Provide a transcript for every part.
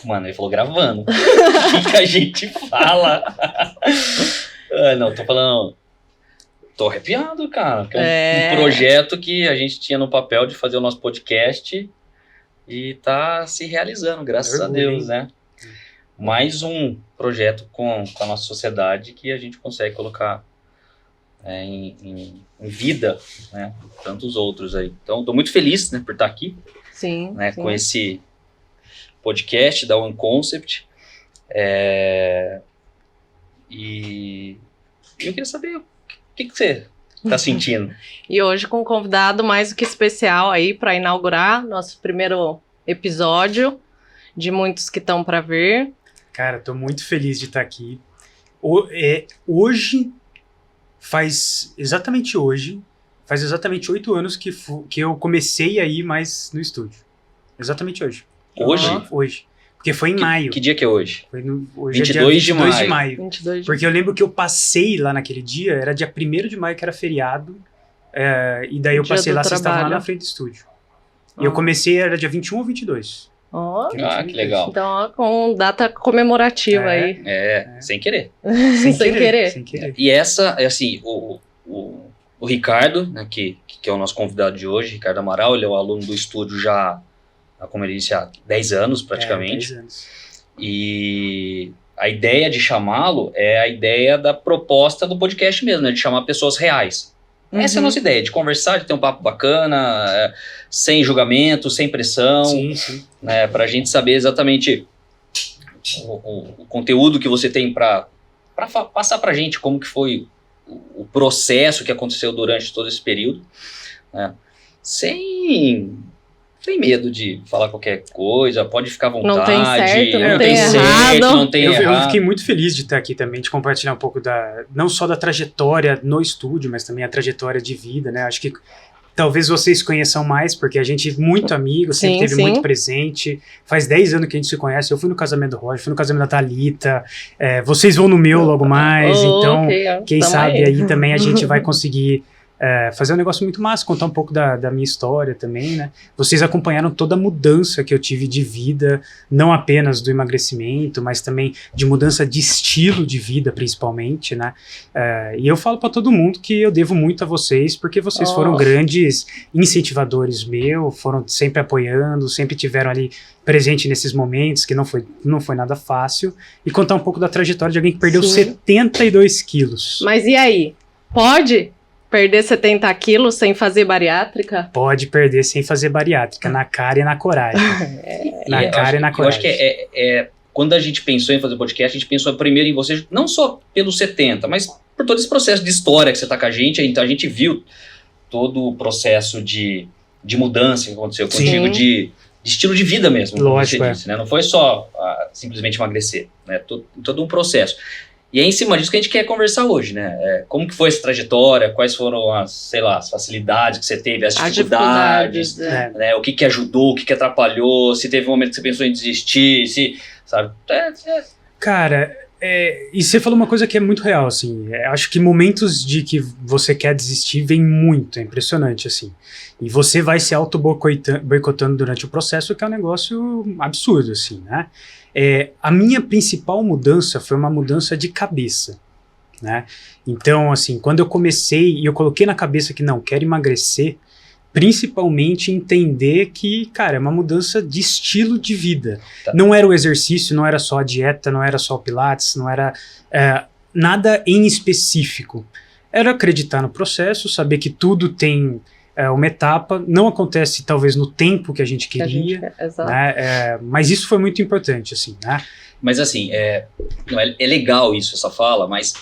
Mano, ele falou gravando. O que a gente fala? Não, tô falando... Tô arrepiado, cara. É um projeto que a gente tinha no papel de fazer o nosso podcast e tá se realizando, graças a Deus, né? Mais um projeto com a nossa sociedade que a gente consegue colocar em vida, né? Tantos outros aí. Então, tô muito feliz, né, por estar aqui. Sim, né, sim. Com esse podcast da One Concept. E eu queria saber... O que você está sentindo? E hoje com um convidado mais do que especial aí para inaugurar nosso primeiro episódio de muitos que estão para vir. Cara, tô muito feliz de estar aqui. Hoje, faz exatamente 8 anos que eu comecei a ir mais no estúdio. Exatamente hoje. Hoje? Hoje. Porque foi em maio. Que dia que é hoje? Hoje 22 é dia 22 de maio. 22 Porque eu lembro que eu passei lá naquele dia, era dia 1º de maio, que era feriado, e daí eu passei lá, vocês estavam lá na frente do estúdio. E eu comecei, era dia 21 ou 22. Que legal. Então, ó, com data comemorativa aí. Sem querer. Sem querer. E essa, assim, o Ricardo, né, que é o nosso convidado de hoje, Ricardo Amaral, ele é um aluno do estúdio já, como ele disse, há 10 anos praticamente. 10 anos. E a ideia de chamá-lo é a ideia da proposta do podcast mesmo, né, de chamar pessoas reais. Essa é a nossa ideia, de conversar, de ter um papo bacana, sem julgamento, sem pressão, sim. Né, pra gente saber exatamente o conteúdo que você tem pra passar pra gente como que foi o processo que aconteceu durante todo esse período, né, sem medo de falar qualquer coisa, pode ficar à vontade. Não tem certo, não tem errado. Não tem errado. Eu fiquei muito feliz de estar aqui também, de compartilhar um pouco não só da trajetória no estúdio, mas também a trajetória de vida, né? Acho que talvez vocês conheçam mais, porque a gente é muito amigo, sempre teve muito presente. Faz 10 anos que a gente se conhece. Eu fui no casamento do Roger, fui no casamento da Thalita. Vocês vão no meu logo mais. Então, quem sabe aí também a gente vai conseguir fazer um negócio muito massa, contar um pouco da minha história também, né? Vocês acompanharam toda a mudança que eu tive de vida, não apenas do emagrecimento, mas também de mudança de estilo de vida, principalmente, né? E eu falo pra todo mundo que eu devo muito a vocês, porque vocês foram grandes incentivadores foram sempre apoiando, sempre tiveram ali presente nesses momentos, que não foi nada fácil, e contar um pouco da trajetória de alguém que perdeu 72 quilos. Mas e aí? Pode perder 70 quilos sem fazer bariátrica? Pode perder sem fazer bariátrica, na cara e na coragem. Na cara e na coragem. Eu acho que quando a gente pensou em fazer podcast, a gente pensou primeiro em você, não só pelos 70, mas por todo esse processo de história que você tá com a gente. Então a gente viu todo o processo de mudança que aconteceu contigo, de estilo de vida mesmo, lógico, como você disse, né? Não foi só simplesmente emagrecer, né? Todo um processo. E é em cima disso que a gente quer conversar hoje, né? Como que foi essa trajetória, quais foram as facilidades que você teve, as dificuldades, né? O que ajudou, o que atrapalhou, se teve um momento que você pensou em desistir, sabe? Cara, e você falou uma coisa que é muito real, assim, acho que momentos de que você quer desistir vem muito, é impressionante, assim, e você vai se auto-boicotando durante o processo, que é um negócio absurdo, assim, né? A minha principal mudança foi uma mudança de cabeça, né? Então, assim, quando eu comecei e eu coloquei na cabeça que não, quero emagrecer, principalmente entender que, cara, é uma mudança de estilo de vida. Tá. Não era o exercício, não era só a dieta, não era só o pilates, não era nada em específico. Era acreditar no processo, saber que tudo tem uma etapa, não acontece talvez no tempo que a gente queria, né? Mas isso foi muito importante, assim, né? Mas assim, é legal isso, essa fala, mas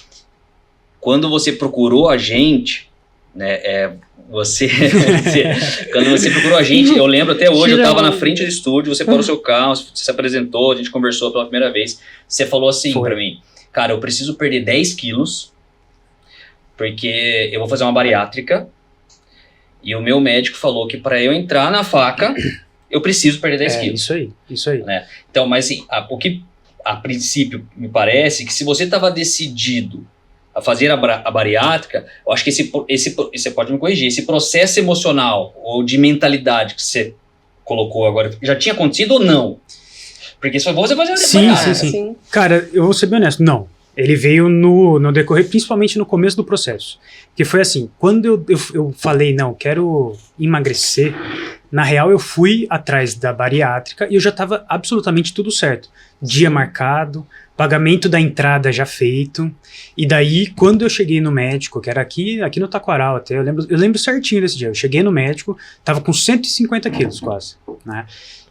quando você procurou a gente, né, quando você procurou a gente, eu lembro até hoje, eu estava na frente do estúdio, você parou o seu carro, você se apresentou, a gente conversou pela primeira vez, você falou assim pra mim, cara, eu preciso perder 10 quilos, porque eu vou fazer uma bariátrica, e o meu médico falou que para eu entrar na faca, eu preciso perder 10 quilos. Isso aí. Né? Então, mas assim, o que a princípio me parece que se você estava decidido a fazer a bariátrica, eu acho que você pode me corrigir, esse processo emocional ou de mentalidade que você colocou agora, já tinha acontecido ou não? Porque se for bom, você vai fazer sim. Cara, eu vou ser bem honesto, não. Ele veio no decorrer, principalmente no começo do processo. Que foi assim, quando eu falei, não, quero emagrecer, na real eu fui atrás da bariátrica e eu já estava absolutamente tudo certo. Dia marcado, pagamento da entrada já feito. E daí, quando eu cheguei no médico, que era aqui no Taquaral até, eu lembro certinho desse dia. Eu cheguei no médico, tava com 150 quilos quase, né?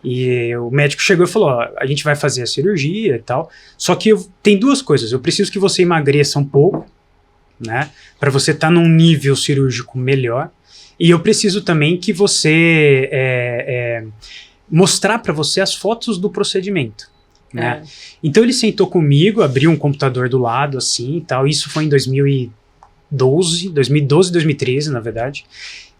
E o médico chegou e falou, ó, a gente vai fazer a cirurgia e tal, só que tem duas coisas, eu preciso que você emagreça um pouco, né, para você estar num nível cirúrgico melhor, e eu preciso também que você mostrar para você as fotos do procedimento, né. Então ele sentou comigo, abriu um computador do lado assim e tal, isso foi em 2012, 2013 na verdade,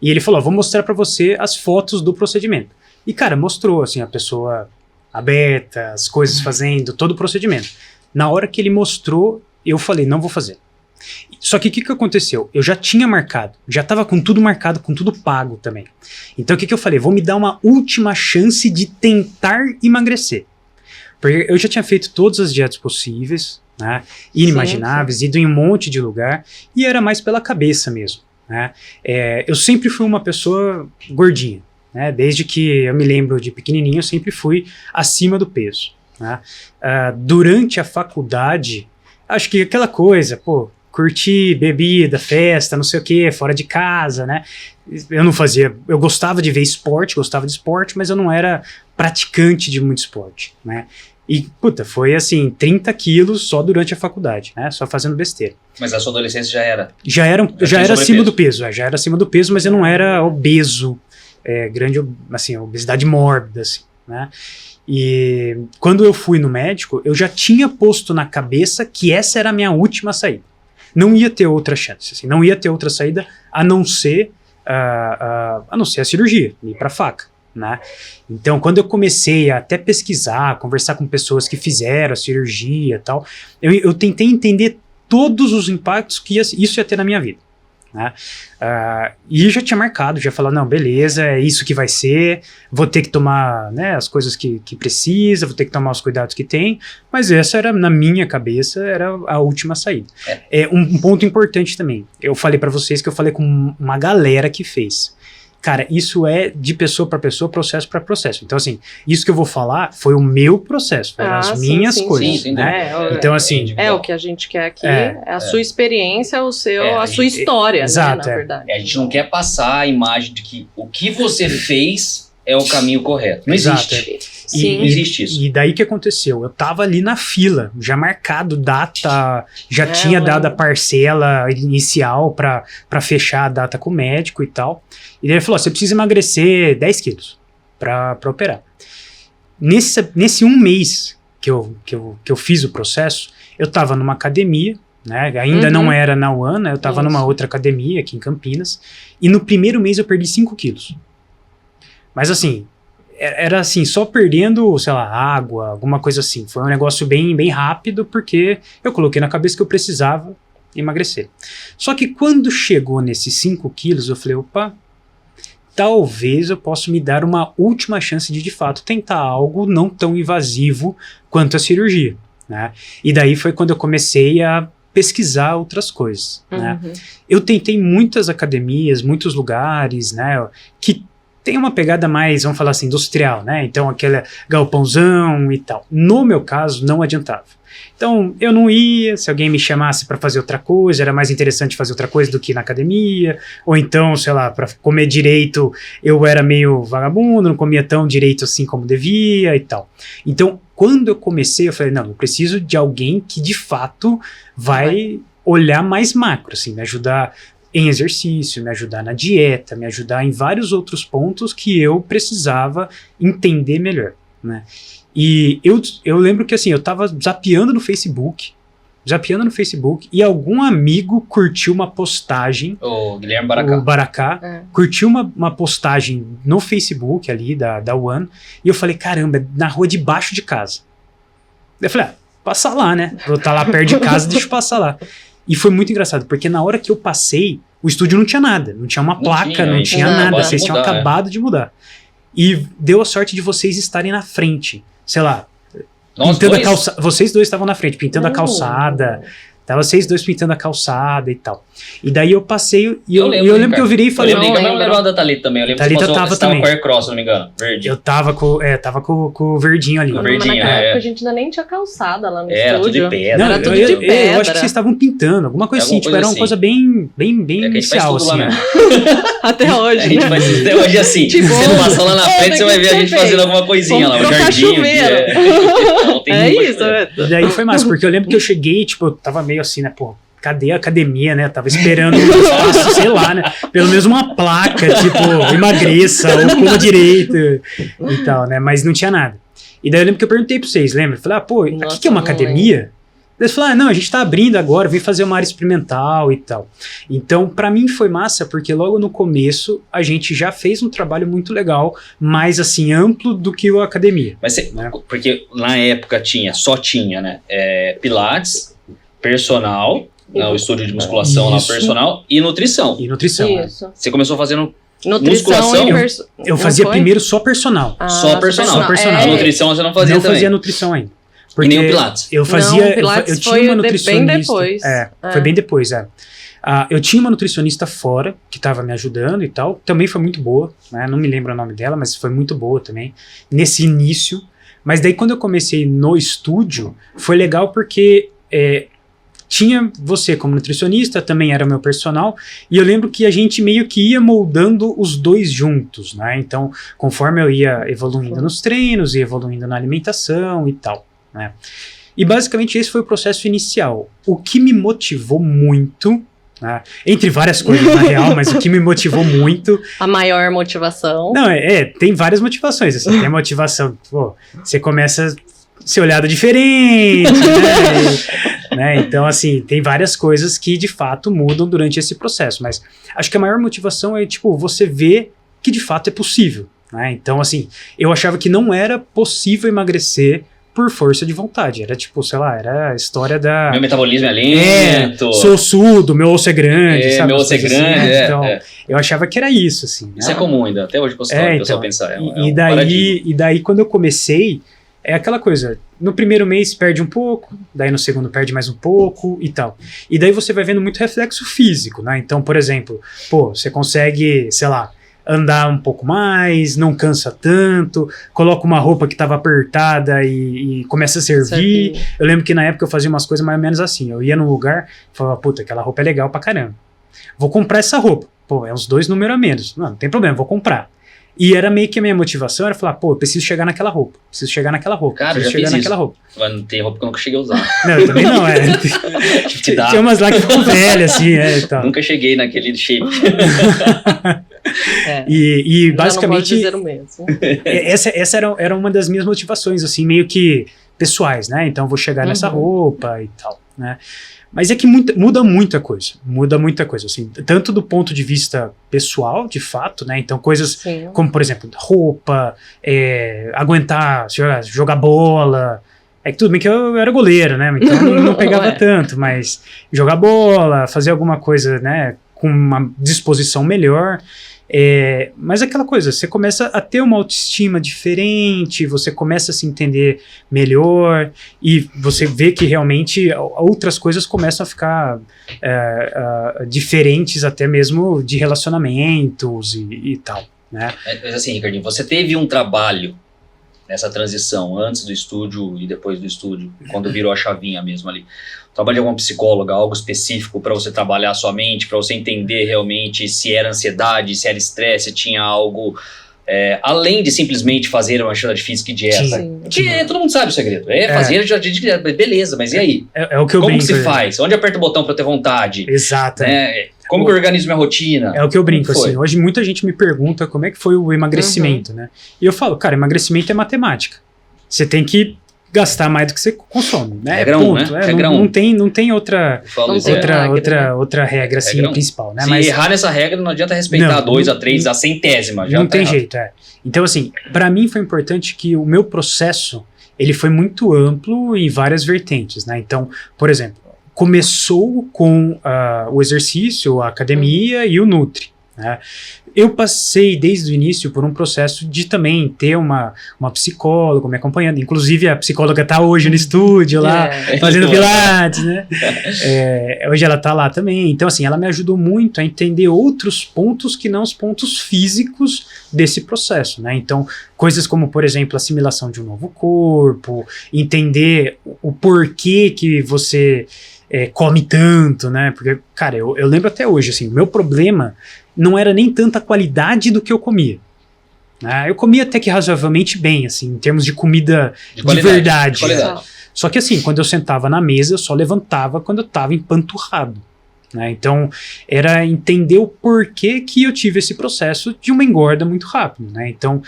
e ele falou, ó, vou mostrar para você as fotos do procedimento. E, cara, mostrou, assim, a pessoa aberta, as coisas fazendo, todo o procedimento. Na hora que ele mostrou, eu falei, não vou fazer. Só que o que aconteceu? Eu já tinha marcado, já tava com tudo marcado, com tudo pago também. Então o que eu falei? Vou me dar uma última chance de tentar emagrecer. Porque eu já tinha feito todas as dietas possíveis, né, inimagináveis, ido em um monte de lugar, e era mais pela cabeça mesmo, né. Eu sempre fui uma pessoa gordinha. Né, desde que eu me lembro de pequenininho, eu sempre fui acima do peso. Né? Durante a faculdade, acho que aquela coisa, curtir bebida, festa, não sei o que, fora de casa, né? Eu não fazia, eu gostava de ver esporte, mas eu não era praticante de muito esporte, né? E, foi assim, 30 quilos só durante a faculdade, né? Só fazendo besteira. Mas a sua adolescência já era? Já era acima do peso, já era acima do peso, mas eu não era obeso, grande, assim, obesidade mórbida, assim, né? E quando eu fui no médico, eu já tinha posto na cabeça que essa era a minha última saída. Não ia ter outra chance, assim, não ia ter outra saída a não ser a cirurgia, ir pra faca, né? Então, quando eu comecei a até pesquisar, conversar com pessoas que fizeram a cirurgia e tal, eu tentei entender todos os impactos que isso ia ter na minha vida. Né? E já tinha marcado, já falou, não, beleza, é isso que vai ser, vou ter que tomar, né, as coisas que precisa, vou ter que tomar os cuidados que tem, mas essa era, na minha cabeça, era a última saída. Um ponto importante também, eu falei pra vocês que eu falei com uma galera que fez. Cara, isso é de pessoa para pessoa, processo para processo. Então, assim, isso que eu vou falar foi o meu processo, foram as minhas coisas, sim, né? Então, assim... o que a gente quer aqui é a sua experiência, a sua história, exato, né, na verdade. A gente não quer passar a imagem de que o que você fez é o caminho correto. Não existe. Sim. Não existe isso. E daí o que aconteceu? Eu tava ali na fila, já marcado data, já tinha dado a parcela inicial pra fechar a data com o médico e tal. E daí ele falou, você precisa emagrecer 10 quilos pra operar. Nesse um mês que eu fiz o processo, eu tava numa academia, né? Ainda não era na UAN, né? Eu tava numa outra academia aqui em Campinas, e no primeiro mês eu perdi 5 quilos. Mas assim, era assim, só perdendo, sei lá, água, alguma coisa assim. Foi um negócio bem, bem rápido, porque eu coloquei na cabeça que eu precisava emagrecer. Só que quando chegou nesses 5 quilos, eu falei, opa, talvez eu possa me dar uma última chance de fato, tentar algo não tão invasivo quanto a cirurgia, né? E daí foi quando eu comecei a pesquisar outras coisas, né? Eu tentei muitas academias, muitos lugares, né, que tem uma pegada mais, vamos falar assim, industrial, né? Então, aquele galpãozão e tal. No meu caso, não adiantava. Então, eu não ia, se alguém me chamasse para fazer outra coisa, era mais interessante fazer outra coisa do que na academia, ou então, sei lá, para comer direito, eu era meio vagabundo, não comia tão direito assim como devia e tal. Então, quando eu comecei, eu falei, não, eu preciso de alguém que de fato vai olhar mais macro, assim, me ajudar em exercício, me ajudar na dieta, me ajudar em vários outros pontos que eu precisava entender melhor, né? E eu lembro que assim, eu tava zapeando no Facebook, e algum amigo curtiu uma postagem, o Guilherme Baracá, o Baracá curtiu uma postagem no Facebook ali da UAN, e eu falei, caramba, é na rua debaixo de casa. Eu falei, passar lá, né? Vou estar lá perto de casa, deixa eu passar lá. E foi muito engraçado, porque na hora que eu passei, o estúdio não tinha nada, não tinha uma placa, não tinha nada, vocês tinham acabado de mudar. E deu a sorte de vocês estarem na frente, sei lá, Nós pintando a dois? calçada. Vocês dois estavam na frente, pintando a calçada. Tava vocês dois pintando a calçada e tal. E daí eu passei, e eu lembro que eu virei e falei... Eu lembro da Thalita também. Eu lembro que Thalita você tava com Aircross, se não me engano. Verde. Eu tava com o verdinho ali. O Mas verdinho, naquela época a gente ainda nem tinha calçada lá no Era tudo estúdio. de pedra. Não, Era tudo de pedra. Eu acho que vocês estavam pintando, alguma coisa assim. Tipo, era uma coisa bem inicial, assim. Né? Até hoje. A gente faz isso até hoje assim. Tipo, você não passar lá na frente, você vai ver a gente fazendo alguma coisinha lá. Um jardim. Isso, E daí foi massa, porque eu lembro que eu cheguei, tipo, eu tava meio assim, né, pô, cadê a academia, né? Eu tava esperando um espaço, sei lá, né? Pelo menos uma placa, tipo, emagreça ou coma direito e tal, né? Mas não tinha nada. E daí eu lembro que eu perguntei pra vocês, lembra? Eu falei, pô, aqui que é uma academia? Eles falaram, não, a gente tá abrindo agora, vem fazer uma área experimental e tal. Então, pra mim foi massa, porque logo no começo a gente já fez um trabalho muito legal, mais assim, amplo do que a academia. Mas porque na época só tinha, né? Pilates, personal, o estúdio de musculação lá, personal e nutrição. E nutrição. Isso. Você começou fazendo Nutrição musculação? Eu fazia primeiro só personal. Só personal. Só personal. A nutrição você não fazia Não também? fazia nutrição ainda. E nem o Pilates? Eu fazia. Não, Pilates eu tinha uma nutricionista. bem depois. Foi bem depois, eu tinha uma nutricionista fora, que estava me ajudando e tal. Também foi muito boa, né? Não me lembro o nome dela, mas foi muito boa também. Nesse início. Mas daí quando eu comecei no estúdio, foi legal porque tinha você como nutricionista, também era meu personal, e eu lembro que a gente meio que ia moldando os dois juntos, né? Então, conforme eu ia evoluindo nos treinos, ia evoluindo na alimentação e tal, né? E basicamente esse foi o processo inicial. O que me motivou muito, né? Entre várias coisas na real, mas o que me motivou muito... A maior motivação. Não, tem várias motivações, assim, tem a motivação, pô, você começa a ser olhado diferente, né? Então, assim, tem várias coisas que de fato mudam durante esse processo, mas acho que a maior motivação é, tipo, você ver que de fato é possível, né? Então, assim, eu achava que não era possível emagrecer por força de vontade, era tipo, sei lá, era a história da... Meu metabolismo é lento. Sou ossudo, meu osso é grande, sabe? Meu osso é grande, assim, então, eu achava que era isso, assim. Isso é comum ainda, até hoje o pessoal pensar. E daí, quando eu comecei, é aquela coisa, no primeiro mês perde um pouco, daí no segundo perde mais um pouco e tal. E daí você vai vendo muito reflexo físico, né? Então, por exemplo, você consegue, sei lá, andar um pouco mais, não cansa tanto, coloca uma roupa que estava apertada e começa a servir. Eu lembro que na época eu fazia umas coisas mais ou menos assim, eu ia num lugar e falava, puta, aquela roupa é legal pra caramba. Vou comprar essa roupa. Pô, é uns 2 números a menos. Não tem problema, vou comprar. E era meio que a minha motivação, era falar, eu preciso chegar naquela roupa, Cara, preciso chegar naquela roupa. Mas não tem roupa que eu nunca cheguei a usar. Não, eu também não, Tem umas lá que ficam velhas, assim, então. Nunca cheguei naquele shape. E basicamente, já não posso dizer o mesmo. essa era uma das minhas motivações, assim, meio que pessoais, né? Então, eu vou chegar nessa roupa e tal, né? Mas é que muda muita coisa, assim, tanto do ponto de vista pessoal, de fato, né? Então, coisas como, por exemplo, roupa, aguentar, jogar bola. É que tudo bem que eu era goleiro, né? Então, não pegava tanto, mas jogar bola, fazer alguma coisa, né? Com uma disposição melhor. Mas aquela coisa, você começa a ter uma autoestima diferente, você começa a se entender melhor e você vê que realmente outras coisas começam a ficar diferentes até mesmo de relacionamentos e tal, né? Mas assim, Ricardinho, você teve um trabalho nessa transição, antes do estúdio e depois do estúdio, quando virou a chavinha mesmo ali. Trabalho de alguma psicóloga, algo específico para você trabalhar a sua mente, para você entender realmente se era ansiedade, se era estresse, se tinha algo além de simplesmente fazer uma atividade física e dieta. Sim. Que todo mundo sabe o segredo. Fazer atividade de dieta, beleza, mas e aí? É o que eu Como brinco. que se faz? Onde aperta o botão para ter vontade? Exato. Como que eu organizo minha rotina? É o que eu brinco, assim. Hoje muita gente me pergunta como é que foi o emagrecimento, né? E eu falo, cara, emagrecimento é matemática. Você tem que gastar mais do que você consome, né? Regra 1, né? Regra 1. Não tem outra regra assim, regra principal, né? Se errar nessa regra, não adianta respeitar a 2, a 3, a centésima. Já não tá tem errado. jeito, Então, assim, pra mim foi importante que o meu processo, ele foi muito amplo em várias vertentes, né? Então, por exemplo, começou com o exercício, a academia e o Nutri, né? Eu passei desde o início por um processo de também ter uma psicóloga me acompanhando, inclusive a psicóloga está hoje no estúdio lá, fazendo pilates, né? Hoje ela está lá também, então assim, ela me ajudou muito a entender outros pontos que não os pontos físicos desse processo, né? Então, coisas como, por exemplo, assimilação de um novo corpo, entender o porquê que você come tanto, né? Porque, cara, eu lembro até hoje, assim, meu problema não era nem tanta qualidade do que eu comia. Né? Eu comia até que razoavelmente bem, assim, em termos de comida de verdade. Só que assim, quando eu sentava na mesa, eu só levantava quando eu estava empanturrado. Né? Então, era entender o porquê que eu tive esse processo de uma engorda muito rápido. Né? Então,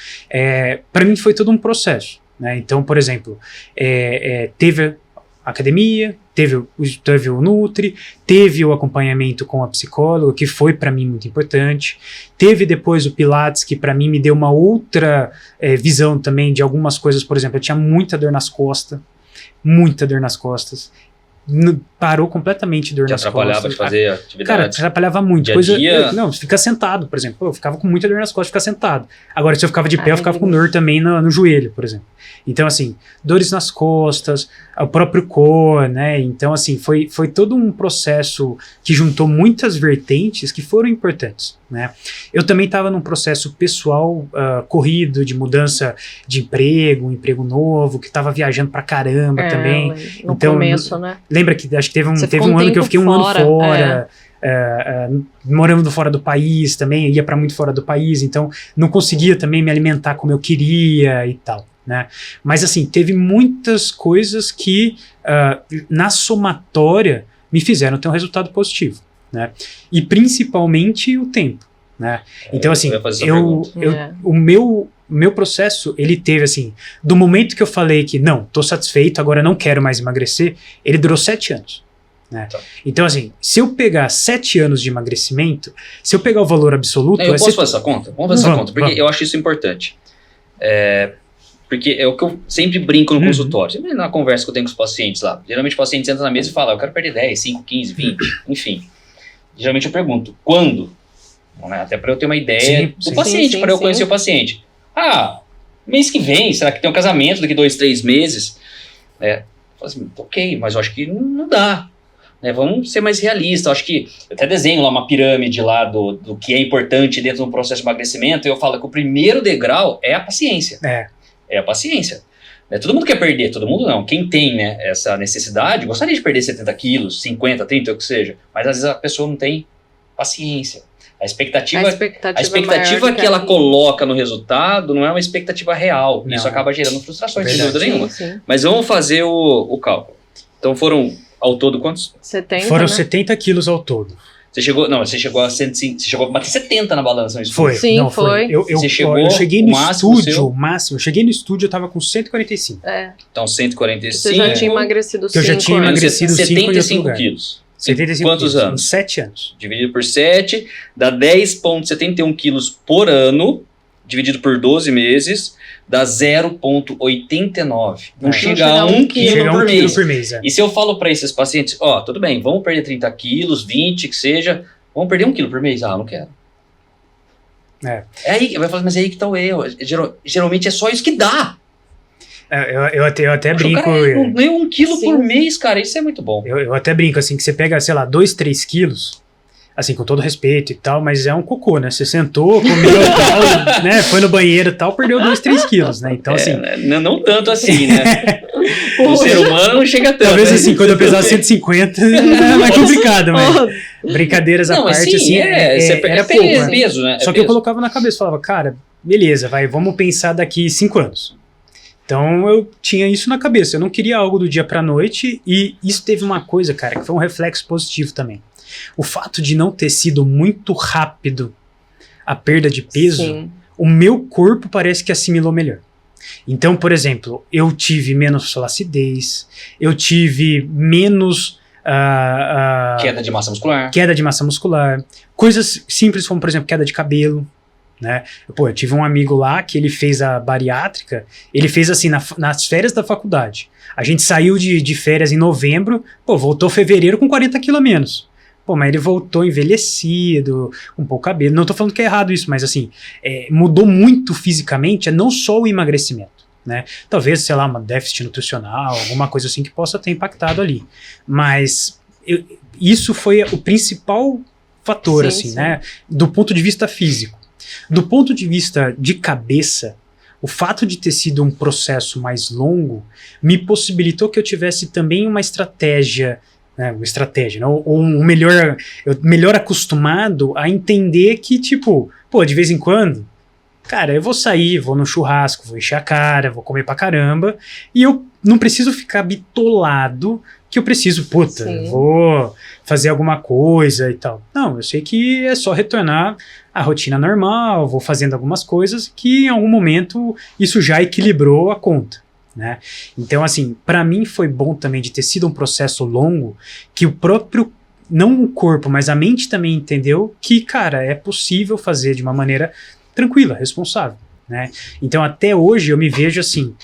para mim foi todo um processo. Né? Então, por exemplo, teve a academia, teve o Nutri, teve o acompanhamento com a psicóloga, que foi para mim muito importante, teve depois o Pilates, que para mim me deu uma outra visão também de algumas coisas. Por exemplo, eu tinha muita dor nas costas, parou completamente dor nas costas. Atrapalhava de fazer atividade? Cara, atrapalhava muito. Não, fica sentado, por exemplo. Eu ficava com muita dor nas costas, ficar sentado. Agora, se eu ficava de pé, eu ficava com dor também no joelho, por exemplo. Então, assim, dores nas costas, o próprio core, né? Então, assim, foi todo um processo que juntou muitas vertentes que foram importantes, né? Eu também estava num processo pessoal corrido, de mudança de emprego, um emprego novo, que estava viajando pra caramba também. No começo, né? Lembra que acho que teve um ano que eu fiquei um ano fora, morando fora do país também, ia para muito fora do país, então não conseguia também me alimentar como eu queria e tal, né? Mas assim, teve muitas coisas que na somatória me fizeram ter um resultado positivo, né? E principalmente o tempo, né? Então assim, o meu processo, ele teve assim, do momento que eu falei que não, tô satisfeito, agora não quero mais emagrecer, ele durou 7 anos. Né? Então assim, se eu pegar 7 anos de emagrecimento, se eu pegar o valor absoluto... Eu posso fazer essa conta? Vamos fazer essa conta, porque eu acho isso importante. Porque é o que eu sempre brinco no consultório, sempre na conversa que eu tenho com os pacientes lá. Geralmente o paciente senta na mesa e fala, eu quero perder 10, 5, 15, 20, enfim. Geralmente eu pergunto, quando? Até para eu ter uma ideia do paciente, para eu conhecer o paciente. Mês que vem, será que tem um casamento daqui 2, 3 meses? Eu falo assim, ok, mas eu acho que não dá. Vamos ser mais realistas. Eu acho que eu até desenho lá uma pirâmide lá do que é importante dentro do processo de emagrecimento, e eu falo que o primeiro degrau é a paciência. É a paciência. Todo mundo quer perder, todo mundo não. Quem tem essa necessidade, gostaria de perder 70 quilos, 50, 30, o que seja, mas às vezes a pessoa não tem paciência. A expectativa que ela coloca no resultado não é uma expectativa real. Não. Isso acaba gerando frustrações, sem dúvida nenhuma. Sim. Mas vamos fazer o cálculo. Então foram, ao todo, quantos? 70, foram 70 quilos ao todo. Você chegou a 105, você chegou a bater 70 na balança. Foi. Sim, não, foi. Eu cheguei no estúdio, máximo. Eu cheguei no estúdio, eu tava com 145. Então 145. Você já tinha emagrecido 5 anos. Eu já tinha emagrecido 75 quilos. 75 quantos quilos? anos? 7 anos. Dividido por 7, dá 10,71 quilos por ano, dividido por 12 meses, dá 0,89. Não chega a 1 quilo por mês. É. E se eu falo para esses pacientes, tudo bem, vamos perder 30 quilos, 20, que seja, vamos perder 1 quilo por mês? Não quero. Aí, vai falar, mas é aí que tá o erro. Geralmente é só isso que dá. Eu até brinco. Cara, nem 1 quilo por mês, cara, isso é muito bom. Eu até brinco, assim, que você pega, sei lá, 2, 3 quilos, assim, com todo respeito e tal, mas é um cocô, né? Você sentou, comeu e tal, né? Foi no banheiro e tal, perdeu 2, 3 quilos, né? Então, assim... Não tanto assim, né? O ser humano não chega tanto. Talvez, assim, quando eu pesava 150, é mais complicado, mas... Brincadeiras à parte, assim, era pouco, né? Peso, né? Só que eu colocava na cabeça, falava, cara, beleza, vamos pensar daqui 5 anos. Então eu tinha isso na cabeça, eu não queria algo do dia pra noite, e isso teve uma coisa, cara, que foi um reflexo positivo também. O fato de não ter sido muito rápido a perda de peso, o meu corpo parece que assimilou melhor. Então, por exemplo, eu tive menos flacidez, eu tive menos... queda de massa muscular. Queda de massa muscular. Coisas simples como, por exemplo, queda de cabelo. Né? Eu tive um amigo lá que ele fez a bariátrica, ele fez assim nas férias da faculdade. A gente saiu de férias em novembro, voltou fevereiro com 40 quilos a menos. pô, mas ele voltou envelhecido, com pouco cabelo. Não tô falando que é errado isso, mas assim, mudou muito fisicamente, não só o emagrecimento, né? Talvez, sei lá, uma déficit nutricional, alguma coisa assim que possa ter impactado ali. Mas isso foi o principal fator, assim, né? Do ponto de vista físico. Do ponto de vista de cabeça, o fato de ter sido um processo mais longo me possibilitou que eu tivesse também uma estratégia, né, ou melhor acostumado a entender que, tipo, pô, de vez em quando, cara, eu vou sair, vou no churrasco, vou encher a cara, vou comer pra caramba, e eu não preciso ficar bitolado que eu preciso, vou fazer alguma coisa e tal. Não, eu sei que é só retornar à rotina normal, vou fazendo algumas coisas que em algum momento isso já equilibrou a conta, né? Então, assim, pra mim foi bom também de ter sido um processo longo, que o próprio, não o corpo, mas a mente também entendeu que, cara, é possível fazer de uma maneira tranquila, responsável, né? Então, até hoje eu me vejo assim,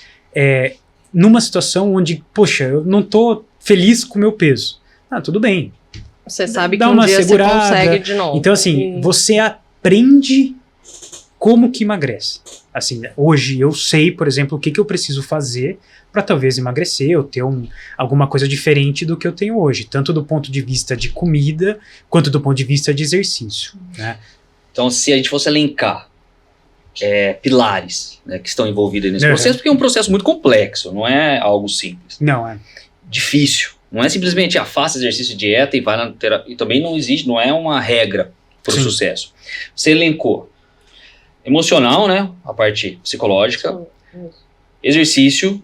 numa situação onde, poxa, eu não tô feliz com o meu peso. Ah, tudo bem. Você sabe que um dia segurada, você consegue de novo. Então, assim, você aprende como que emagrece. Assim, hoje eu sei, por exemplo, o que eu preciso fazer para talvez emagrecer ou ter alguma coisa diferente do que eu tenho hoje, tanto do ponto de vista de comida, quanto do ponto de vista de exercício, né? Então, se a gente fosse elencar pilares, né, que estão envolvidos nesse processo, porque é um processo muito complexo, não é algo simples. Não é. Difícil. Não é simplesmente faça exercício e dieta e vai na terapia. E também não existe, não é uma regra para o sucesso. Você elencou emocional, né? A parte psicológica, exercício,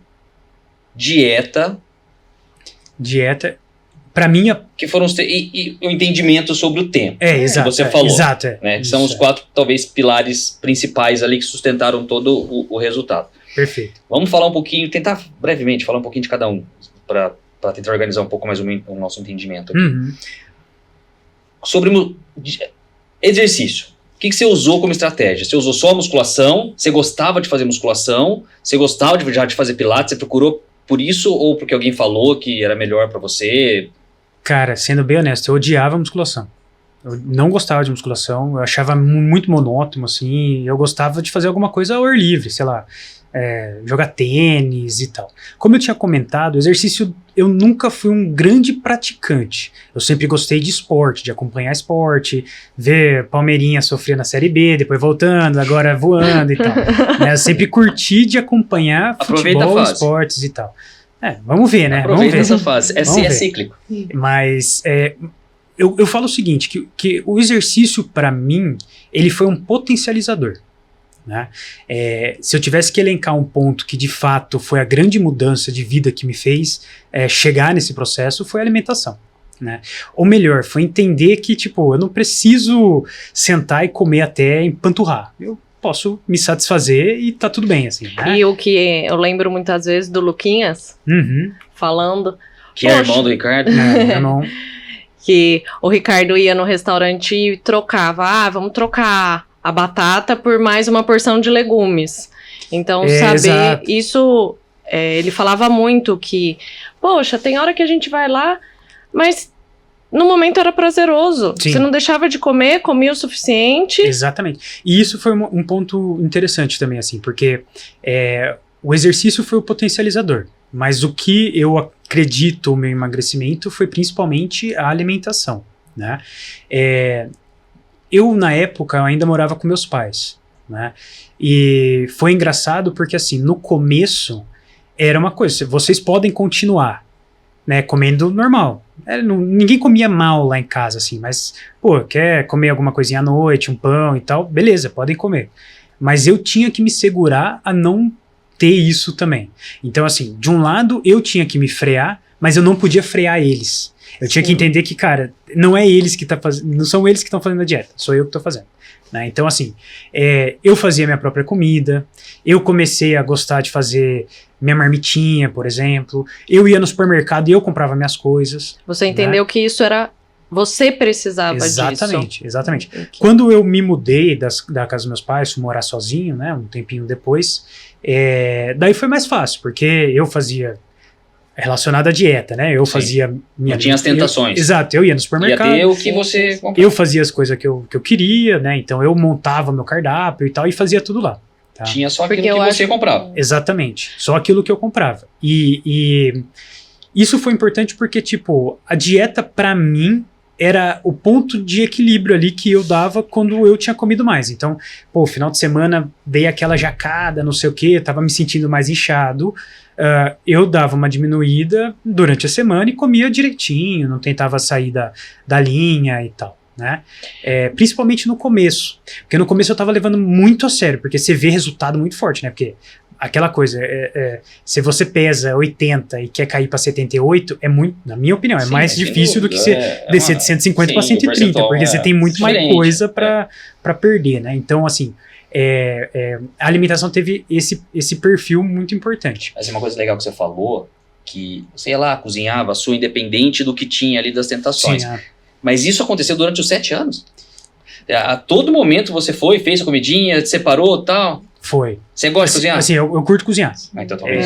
dieta. Para mim, que foram e o entendimento sobre o tempo. Exato. Que você falou. Exato. Né? Que são os 4, talvez, pilares principais ali que sustentaram todo o resultado. Perfeito. Vamos falar um pouquinho, tentar brevemente falar um pouquinho de cada um, para tentar organizar um pouco mais o nosso entendimento aqui. Uhum. Sobre exercício. O que você usou como estratégia? Você usou só a musculação? Você gostava de fazer musculação? Você gostava já de fazer pilates? Você procurou por isso ou porque alguém falou que era melhor pra você? Cara, sendo bem honesto, eu odiava musculação. Eu não gostava de musculação, eu achava muito monótono, assim, eu gostava de fazer alguma coisa ao ar livre, sei lá, jogar tênis e tal. Como eu tinha comentado, exercício, eu nunca fui um grande praticante. Eu sempre gostei de esporte, de acompanhar esporte, ver Palmeirinha sofrer na Série B, depois voltando, agora voando e tal. Né? Eu sempre curti de acompanhar futebol, esportes e tal. Vamos ver, né? Aproveita essa fase. É cíclico. Mas eu falo o seguinte, que o exercício, para mim, ele foi um potencializador. Né? Se eu tivesse que elencar um ponto que de fato foi a grande mudança de vida que me fez chegar nesse processo, foi a alimentação. Né? Ou melhor, foi entender que tipo, eu não preciso sentar e comer até empanturrar. Eu posso me satisfazer e tá tudo bem, assim. Né? E o que eu lembro muitas vezes do Luquinhas falando... Que é irmão do Ricardo? Não. Que o Ricardo ia no restaurante e trocava. Vamos trocar a batata por mais uma porção de legumes. Então, saber exato. isso, ele falava muito que, poxa, tem hora que a gente vai lá, mas no momento era prazeroso. Sim. Você não deixava de comer, comia o suficiente. Exatamente. E isso foi um ponto interessante também, assim, porque o exercício foi o potencializador, mas o que eu acredito o meu emagrecimento foi principalmente a alimentação, né? Eu, na época, ainda morava com meus pais, né? E foi engraçado porque, assim, no começo era uma coisa, vocês podem continuar, né, comendo normal. Ninguém comia mal lá em casa, assim, mas, pô, quer comer alguma coisinha à noite, um pão e tal, beleza, podem comer. Mas eu tinha que me segurar a não ter isso também. Então, assim, de um lado, eu tinha que me frear, mas eu não podia frear eles. Eu tinha que entender que, cara, não são eles que estão fazendo a dieta, sou eu que estou fazendo. Né? Então, assim, eu fazia minha própria comida, eu comecei a gostar de fazer minha marmitinha, por exemplo, eu ia no supermercado e eu comprava minhas coisas. Você entendeu que isso era... Você precisava disso. Exatamente. Quando eu me mudei da casa dos meus pais, fui morar sozinho, né, um tempinho depois, daí foi mais fácil, porque eu fazia relacionado à dieta, né? Eu fazia minha... Não tinha as tentações. Exato, eu ia no supermercado. Ia ter o que você comprava. Eu fazia as coisas que eu queria, né? Então eu montava meu cardápio e tal e fazia tudo lá. Tá? Tinha só aquilo que você comprava. Exatamente, só aquilo que eu comprava. E isso foi importante porque, tipo, a dieta pra mim era o ponto de equilíbrio ali que eu dava quando eu tinha comido mais. Então, pô, final de semana dei aquela jacada, não sei o que, tava me sentindo mais inchado. Eu dava uma diminuída durante a semana e comia direitinho, não tentava sair da linha e tal, né? Principalmente no começo, porque no começo eu tava levando muito a sério, porque você vê resultado muito forte, né? Porque aquela coisa, se você pesa 80 e quer cair para 78, é muito, na minha opinião, mais difícil do que você descer de 150 para 130, porque você tem muito mais coisa para perder, né? Então, assim, a alimentação teve esse perfil muito importante. Mas é uma coisa legal que você falou, que, sei lá, cozinhava a sua independente do que tinha ali das tentações. Sim, Mas isso aconteceu durante os 7 anos. A todo momento você fez a comidinha, separou e tal. Foi. Você gosta de cozinhar? Assim, eu curto cozinhar. Então talvez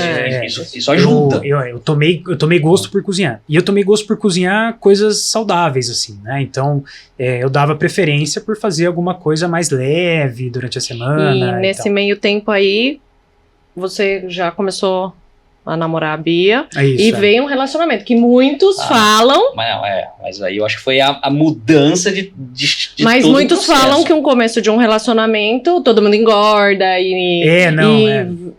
isso ajuda. Eu tomei gosto por cozinhar. E eu tomei gosto por cozinhar coisas saudáveis, assim, né? Então, eu dava preferência por fazer alguma coisa mais leve durante a semana. E nesse meio tempo aí, você já começou a namorar a Bia veio um relacionamento que muitos falam. Mas aí eu acho que foi a mudança de mas todo muitos falam que um começo de um relacionamento todo mundo engorda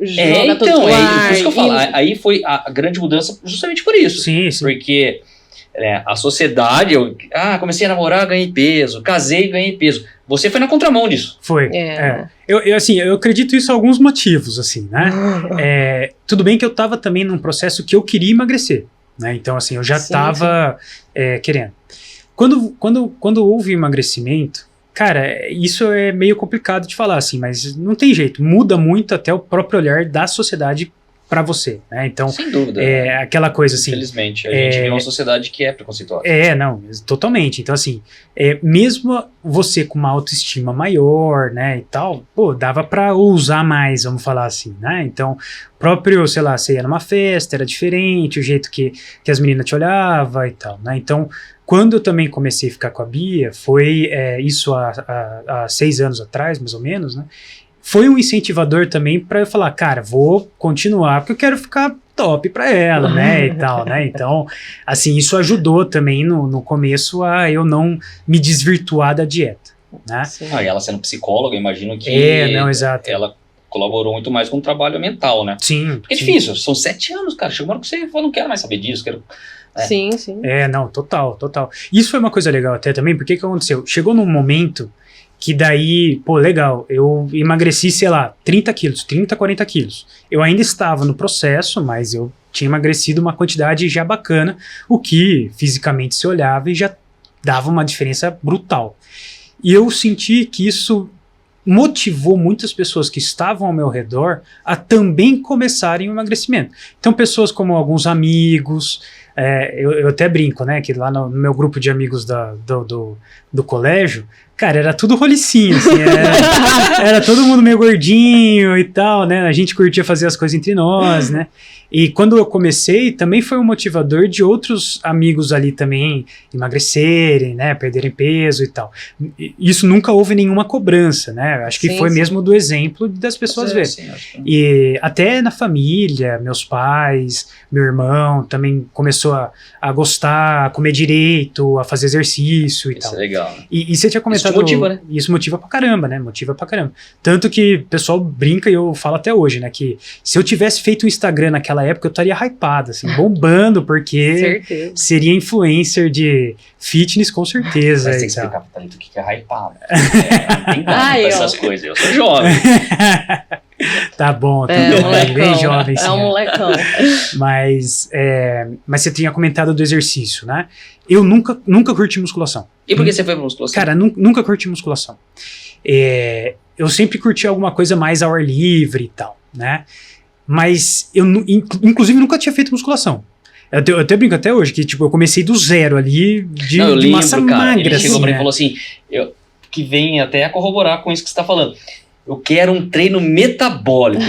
joga tudo pro ar. Por isso que eu falo, aí foi a grande mudança justamente por isso. Sim. Porque a sociedade, comecei a namorar, ganhei peso, casei, ganhei peso. Você foi na contramão disso. Foi. Eu acredito isso a alguns motivos, assim, né? Tudo bem que eu tava também num processo que eu queria emagrecer, né? Então, assim, eu já tava querendo. Quando houve emagrecimento, cara, isso é meio complicado de falar, assim, mas não tem jeito. Muda muito até o próprio olhar da sociedade para você, né? Então, sem dúvida. Aquela coisa assim. Infelizmente, a gente vive uma sociedade que é preconceituosa. Não, totalmente. Então, assim, mesmo você com uma autoestima maior, né, e tal, pô, dava para usar mais, vamos falar assim, né? Então, próprio, sei lá, você ia numa festa, era diferente, o jeito que as meninas te olhavam e tal, né? Então, quando eu também comecei a ficar com a Bia, foi isso há 6 anos atrás, mais ou menos, né? Foi um incentivador também para eu falar, cara, vou continuar porque eu quero ficar top para ela, né, e tal, né? Então, assim, isso ajudou também no começo a eu não me desvirtuar da dieta, né? E ela sendo psicóloga, imagino que exato. Ela colaborou muito mais com o trabalho mental, né? Sim. Porque é difícil, são 7 anos, cara. Chegou uma hora que você fala, não quero mais saber disso, quero... Sim. Total. Isso foi uma coisa legal até também, porque que aconteceu? Chegou num momento que daí, pô, legal, eu emagreci, sei lá, 30 quilos, 30, 40 quilos. Eu ainda estava no processo, mas eu tinha emagrecido uma quantidade já bacana, o que fisicamente se olhava e já dava uma diferença brutal. E eu senti que isso motivou muitas pessoas que estavam ao meu redor a também começarem o emagrecimento. Então, pessoas como alguns amigos... eu até brinco, né, que lá no meu grupo de amigos do colégio, cara, era tudo rolicinho, assim, era todo mundo meio gordinho e tal, né, a gente curtia fazer as coisas entre nós, né, e quando eu comecei, também foi um motivador de outros amigos ali também emagrecerem, né, perderem peso e tal. Isso nunca houve nenhuma cobrança, né, acho que foi mesmo do exemplo das pessoas verem. E até na família, meus pais, meu irmão também começou a gostar, a comer direito, a fazer exercício e tal. Isso é legal. E você tinha comentado... Isso motiva, né? Isso motiva pra caramba, né? Motiva pra caramba. Tanto que o pessoal brinca e eu falo até hoje, né? Que se eu tivesse feito um Instagram naquela época, eu estaria hypado, assim, bombando, porque seria influencer de fitness com certeza. Mas tem que explicar pra Thalita o que é hypado. Não tem nada essas coisas. Eu sou jovem. Tá bom, bem jovem. Sim, um molecão. Mas você tinha comentado do exercício, né? Eu nunca curti musculação. E por que você foi pra musculação? Cara, nunca curti musculação. Eu sempre curti alguma coisa mais ao ar livre e tal, né? Mas eu, inclusive, nunca tinha feito musculação. Eu até brinco até hoje, que tipo, eu comecei do zero ali, de massa magra. Ele chegou pra mim e falou assim, que vem até a corroborar com isso que você tá falando. eu quero um treino metabólico.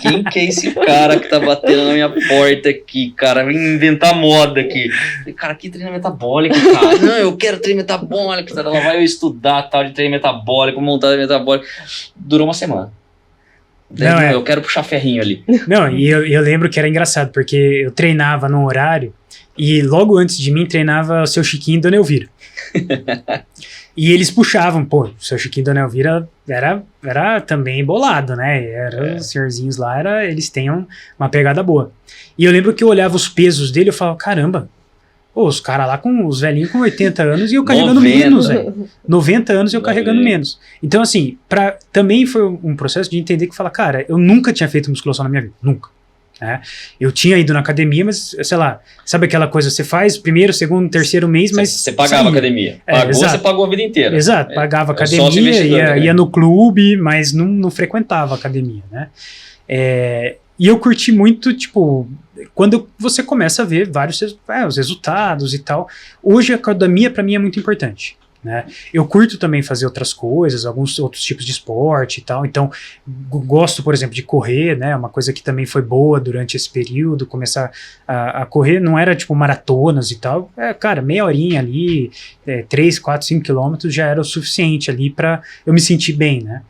Quem que é esse cara que tá batendo na minha porta aqui, cara? Vem inventar moda aqui. Cara, que treino metabólico, cara? Não, eu quero treino metabólico. Ela vai eu estudar tal de treino metabólico, montar metabólico. Durou uma semana. Não, eu quero puxar ferrinho ali. Não, e eu lembro que era engraçado, porque eu treinava num horário e logo antes de mim treinava o seu Chiquinho e Dona Elvira. E eles puxavam, pô, o seu Chiquinho e Dona Elvira era também bolado, né? Os senhorzinhos lá, eles têm uma pegada boa. E eu lembro que eu olhava os pesos dele e eu falava, caramba, pô, os caras lá com os velhinhos com 80 anos e eu carregando menos, velho. 90 anos e eu carregando menos. Então, assim, também foi um processo de entender que fala, cara, eu nunca tinha feito musculação na minha vida, nunca. Eu tinha ido na academia, mas, sei lá, sabe aquela coisa, você faz primeiro, segundo, terceiro mês, mas... Você pagava a academia. Pagou, você pagou a vida inteira. Exato, pagava academia, ia no clube, mas não frequentava a academia, né? E eu curti muito, tipo, quando você começa a ver vários os resultados e tal. Hoje a academia, pra mim, é muito importante. Né? Eu curto também fazer outras coisas, alguns outros tipos de esporte e tal, então gosto, por exemplo, de correr, né? Uma coisa que também foi boa durante esse período, começar a correr, não era tipo maratonas e tal, cara, meia horinha ali, 3, 4, 5 quilômetros já era o suficiente ali para eu me sentir bem, né?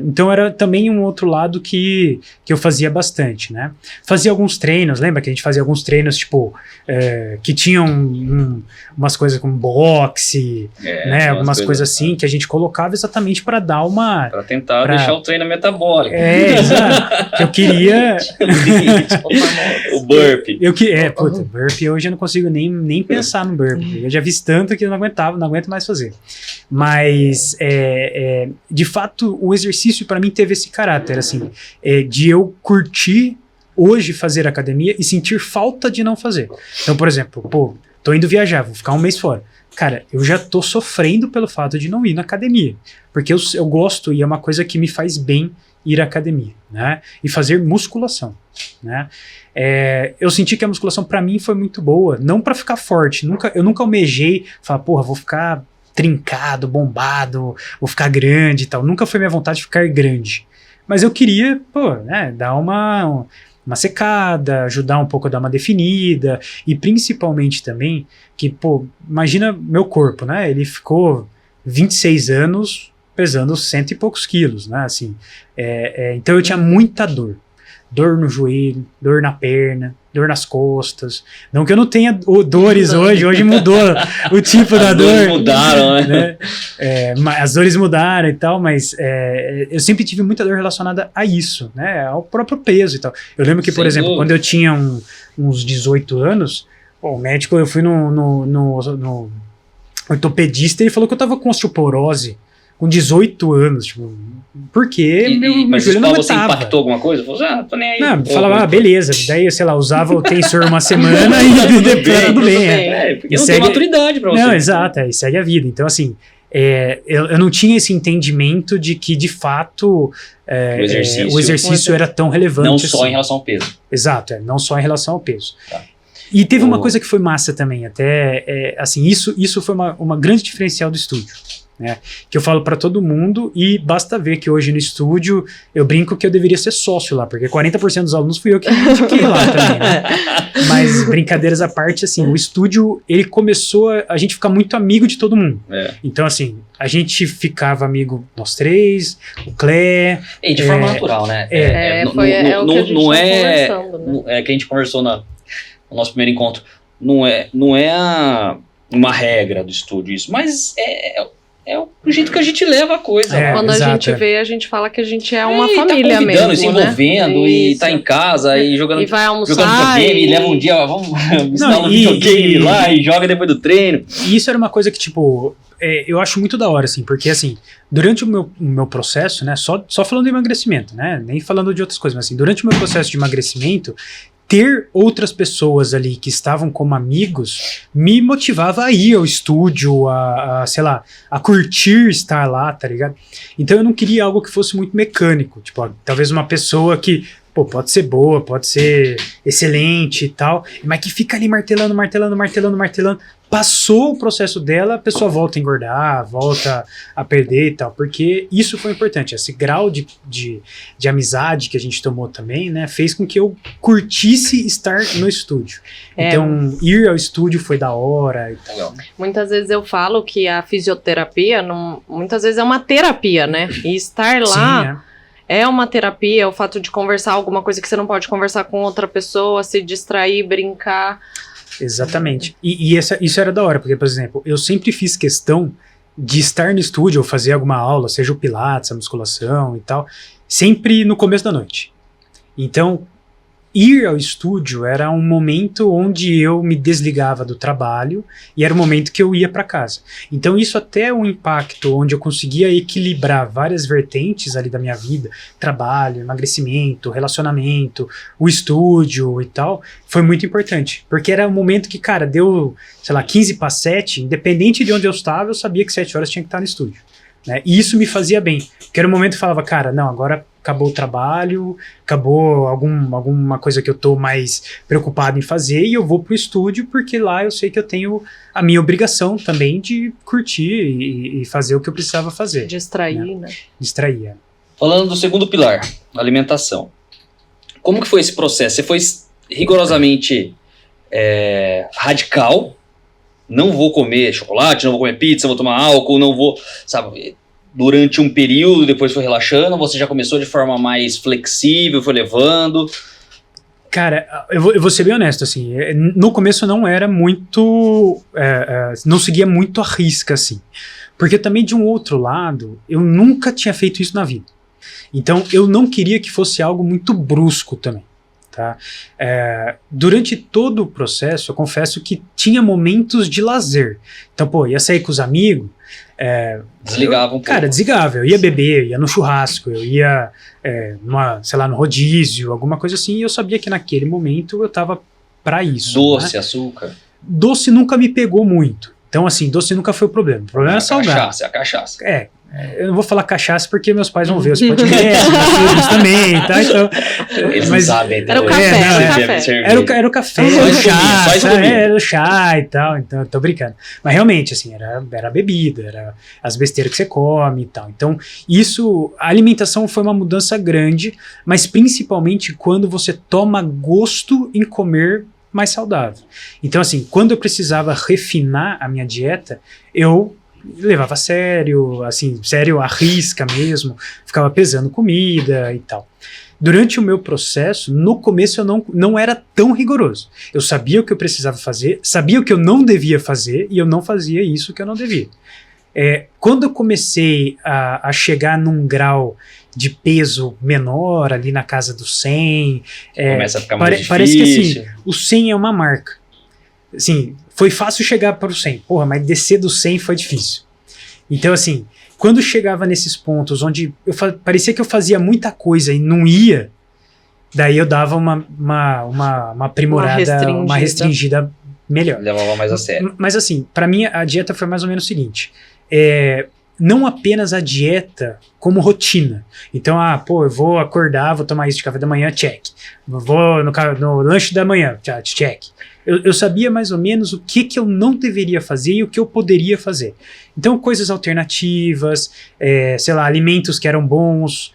Então era também um outro lado que eu fazia bastante, né? Fazia alguns treinos, lembra que a gente fazia alguns treinos tipo que tinham umas coisas como boxe, né? Algumas coisas assim que a gente colocava exatamente para dar uma... Para tentar deixar o treino metabólico. Exato. Que eu queria... o burpee. Burpee hoje eu não consigo nem pensar no burpee. Eu já fiz tanto que eu não aguento mais fazer. Mas de fato, o exercício para mim teve esse caráter, assim, de eu curtir hoje fazer academia e sentir falta de não fazer. Então, por exemplo, pô, tô indo viajar, vou ficar um mês fora. Cara, eu já tô sofrendo pelo fato de não ir na academia, porque eu gosto e é uma coisa que me faz bem ir à academia, né? E fazer musculação, né? Eu senti que a musculação para mim foi muito boa, não para ficar forte, eu nunca almejei falar, porra, vou ficar trincado, bombado, vou ficar grande e tal. Nunca foi minha vontade de ficar grande. Mas eu queria, pô, né, dar uma secada, ajudar um pouco a dar uma definida, e principalmente também, que, pô, imagina meu corpo, né, ele ficou 26 anos pesando 100 e poucos quilos, né, assim, então eu tinha muita dor no joelho, dor na perna, dor nas costas. Não que eu não tenha dores hoje mudou o tipo da dor. As dores mudaram, né? As dores mudaram e tal, mas eu sempre tive muita dor relacionada a isso, né? Ao próprio peso e tal. Eu lembro que, por exemplo, quando eu tinha uns 18 anos, o médico, eu fui no ortopedista e ele falou que eu tava com osteoporose com 18 anos, tipo, porque meu joelho não aguentava. Você impactou alguma coisa? Falou, tô nem aí. Não, falava, beleza. Daí, sei lá, usava o tensor uma semana e depois tudo bem. Porque não tem maturidade pra você. Não, exato, e segue a vida. Então, assim, eu não tinha esse entendimento de que, de fato, o exercício era tão relevante. Não só em relação ao peso. Exato, não só em relação ao peso. Tá. E teve uma coisa que foi massa também, até, assim, isso foi uma grande diferencial do estúdio. Né, que eu falo pra todo mundo, e basta ver que hoje no estúdio eu brinco que eu deveria ser sócio lá, porque 40% dos alunos fui eu que fiquei lá também, né? Mas brincadeiras à parte, assim, o estúdio, ele começou a gente ficar muito amigo de todo mundo. Então, assim, a gente ficava amigo nós três, o Clé... E de forma natural, né? Não é que a gente conversou no nosso primeiro encontro, não é uma regra do estúdio isso, mas é o jeito que a gente leva a coisa. Quando a gente vê, a gente fala que a gente é uma família tá mesmo, se envolvendo, e tá em casa, e jogando, e vai almoçar, jogando videogame, e leva um dia, vamos instalar um videogame lá, e joga depois do treino. E isso era uma coisa que, tipo, eu acho muito da hora, assim, porque, assim, durante o meu processo, né, só falando de emagrecimento, né, nem falando de outras coisas, mas, assim, durante o meu processo de emagrecimento, ter outras pessoas ali que estavam como amigos me motivava a ir ao estúdio, sei lá, a curtir estar lá, tá ligado? Então eu não queria algo que fosse muito mecânico, tipo, talvez uma pessoa que, pô, pode ser boa, pode ser excelente e tal, mas que fica ali martelando. Passou o processo dela, a pessoa volta a engordar, volta a perder e tal, porque isso foi importante. Esse grau de amizade que a gente tomou também, né, fez com que eu curtisse estar no estúdio. Então, ir ao estúdio foi da hora e tal. Muitas vezes eu falo que a fisioterapia, muitas vezes é uma terapia, né? E estar lá é uma terapia, o fato de conversar alguma coisa que você não pode conversar com outra pessoa, se distrair, brincar. Exatamente. E isso era da hora, porque, por exemplo, eu sempre fiz questão de estar no estúdio ou fazer alguma aula, seja o pilates, a musculação e tal, sempre no começo da noite. Então, ir ao estúdio era um momento onde eu me desligava do trabalho e era o momento que eu ia para casa. Então isso até é um impacto onde eu conseguia equilibrar várias vertentes ali da minha vida, trabalho, emagrecimento, relacionamento, o estúdio e tal, foi muito importante, porque era um momento que, cara, deu, sei lá, 15:07, independente de onde eu estava, eu sabia que 7 horas tinha que estar no estúdio, né? E isso me fazia bem, porque era um momento que eu falava, cara, não, agora acabou o trabalho, acabou alguma coisa que eu tô mais preocupado em fazer e eu vou pro estúdio porque lá eu sei que eu tenho a minha obrigação também de curtir e fazer o que eu precisava fazer. Distrair, né? Distrair. Falando do segundo pilar, alimentação. Como que foi esse processo? Você foi rigorosamente radical? Não vou comer chocolate, não vou comer pizza, vou tomar álcool, não vou, sabe... Durante um período, depois foi relaxando, você já começou de forma mais flexível, foi levando? Cara, eu vou ser bem honesto, assim, no começo não era muito, não seguia muito a risca, assim, porque também de um outro lado, eu nunca tinha feito isso na vida, então eu não queria que fosse algo muito brusco também, tá? Durante todo o processo, eu confesso que tinha momentos de lazer, então, pô, ia sair com os amigos, desligava um pouco. Cara, desligava. Eu ia beber, eu ia no churrasco, eu ia, sei lá, no rodízio, alguma coisa assim, e eu sabia que naquele momento eu tava pra isso. Doce, né? açúcar. Doce nunca me pegou muito. Então, assim, doce nunca foi o problema. O problema é salgado. A cachaça. Eu não vou falar cachaça porque meus pais vão ver os podcasts, meus filhos também, tá? Então, eles não sabem. Era o café. Era o café, era o chá e tal, então eu tô brincando. Mas realmente, assim, era a bebida, era as besteiras que você come e tal. Então, a alimentação foi uma mudança grande, mas principalmente quando você toma gosto em comer mais saudável. Então, assim, quando eu precisava refinar a minha dieta, eu levava a sério, assim, sério à risca mesmo, ficava pesando comida e tal. Durante o meu processo, no começo eu não era tão rigoroso. Eu sabia o que eu precisava fazer, sabia o que eu não devia fazer e eu não fazia isso que eu não devia. Quando eu comecei a chegar num grau de peso menor, ali na casa do 100, começa a ficar mais difícil. Parece que assim, o 100 é uma marca. Assim, foi fácil chegar para o 100, porra, mas descer do 100 foi difícil. Então, assim, quando chegava nesses pontos onde parecia que eu fazia muita coisa e não ia, daí eu dava uma aprimorada, uma restringida melhor. Levava mais a sério. Mas assim, para mim a dieta foi mais ou menos o seguinte, não apenas a dieta como rotina. Então, eu vou acordar, vou tomar isso de café da manhã, check. Vou no lanche da manhã, check. Eu sabia mais ou menos o que eu não deveria fazer e o que eu poderia fazer. Então, coisas alternativas, sei lá, alimentos que eram bons,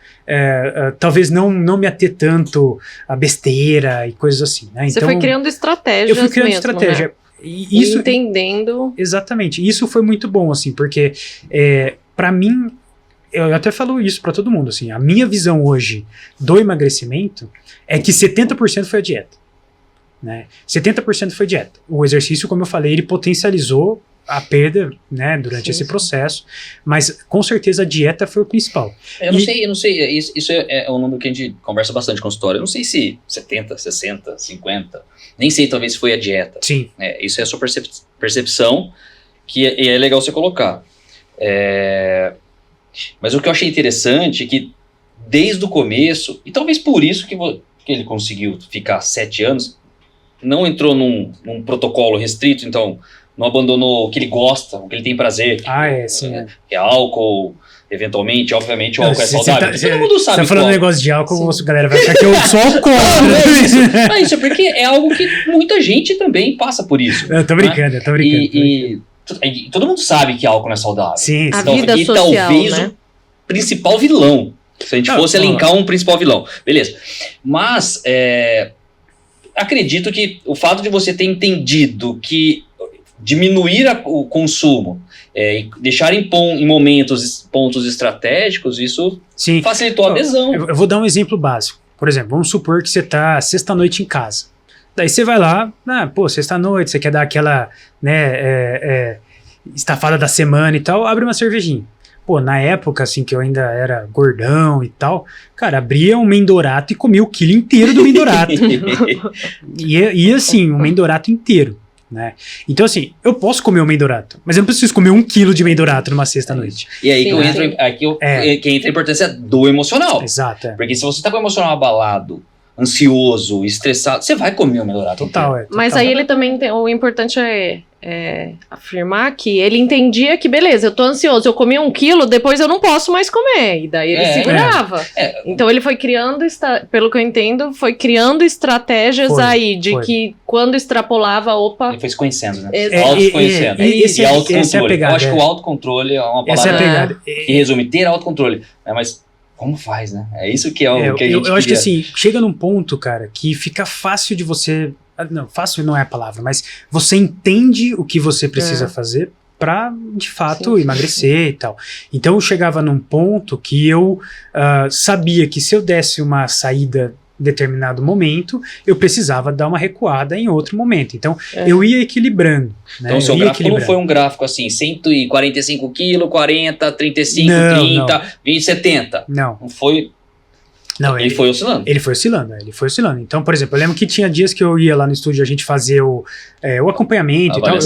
talvez não me ater tanto a besteira e coisas assim, né? Você foi criando estratégias. Eu fui criando mesmo, estratégia. Né? E isso, entendendo. Exatamente. Isso foi muito bom, assim, porque para mim, eu até falo isso para todo mundo, assim, a minha visão hoje do emagrecimento é que 70% foi a dieta. Né? 70% foi dieta. O exercício, como eu falei, ele potencializou a perda, né, durante esse processo, mas com certeza a dieta foi o principal. Eu não sei, isso é um número que a gente conversa bastante com a história. Eu não sei se 70, 60, 50, nem sei, talvez foi a dieta. Sim. Isso é a sua percepção, que é legal você colocar. Mas o que eu achei interessante é que desde o começo, e talvez por isso que ele conseguiu ficar 7 anos, não entrou num protocolo restrito, então não abandonou o que ele gosta, o que ele tem prazer, Sim. Que é álcool, Eventualmente, obviamente, o álcool é saudável. Todo mundo sabe. Você tá falando um negócio de álcool, a galera vai achar que eu sou alcoólatra. Não, isso é porque é algo que muita gente também passa por isso. Eu tô brincando, né? eu tô brincando. E todo mundo sabe que álcool não é saudável. Sim, a então, vida social, talvez né? o principal vilão. Se a gente fosse elencar um principal vilão. Beleza. Mas, acredito que o fato de você ter entendido que diminuir o consumo, deixar em pontos estratégicos, isso sim, facilitou a adesão. Eu vou dar um exemplo básico. Por exemplo, vamos supor que você tá sexta-noite em casa. Daí você vai lá, sexta-noite, você quer dar aquela, né, estafada da semana e tal, abre uma cervejinha. Pô, na época, assim, que eu ainda era gordão e tal, cara, abria um Mendorato e comia o quilo inteiro do Mendorato. e assim, um Mendorato inteiro, né? Então, assim, eu posso comer um Mendorato, mas eu não preciso comer 1 quilo de Mendorato numa sexta-noite. E aí que entra a importância do emocional. Exato. Porque se você tá com o emocional abalado, ansioso, estressado, você vai comer o Mendorato. Total. Mas aí ele também tem, o importante é afirmar que ele entendia que, beleza, eu tô ansioso, eu comi 1 quilo, depois eu não posso mais comer. E daí ele segurava. Então ele foi criando, pelo que eu entendo, foi criando estratégias que quando extrapolava, ele foi se conhecendo, né? Autoconhecendo. E autocontrole. Eu acho que o autocontrole é uma palavra que resume ter autocontrole. Mas como faz, né? É isso que é o que a gente Eu acho que assim, chega num ponto, cara, que fica fácil de você... Não, fácil não é a palavra, mas você entende o que você precisa fazer pra, de fato, emagrecer e tal. Então eu chegava num ponto que eu sabia que se eu desse uma saída em determinado momento, eu precisava dar uma recuada em outro momento. Então eu ia equilibrando. Né? Então o seu gráfico não foi um gráfico assim, 145 quilos, 40, 35, 30, 20, 70. Não. Não foi... Não, ele foi oscilando. Ele foi oscilando. Então, por exemplo, eu lembro que tinha dias que eu ia lá no estúdio a gente fazer o acompanhamento e tal.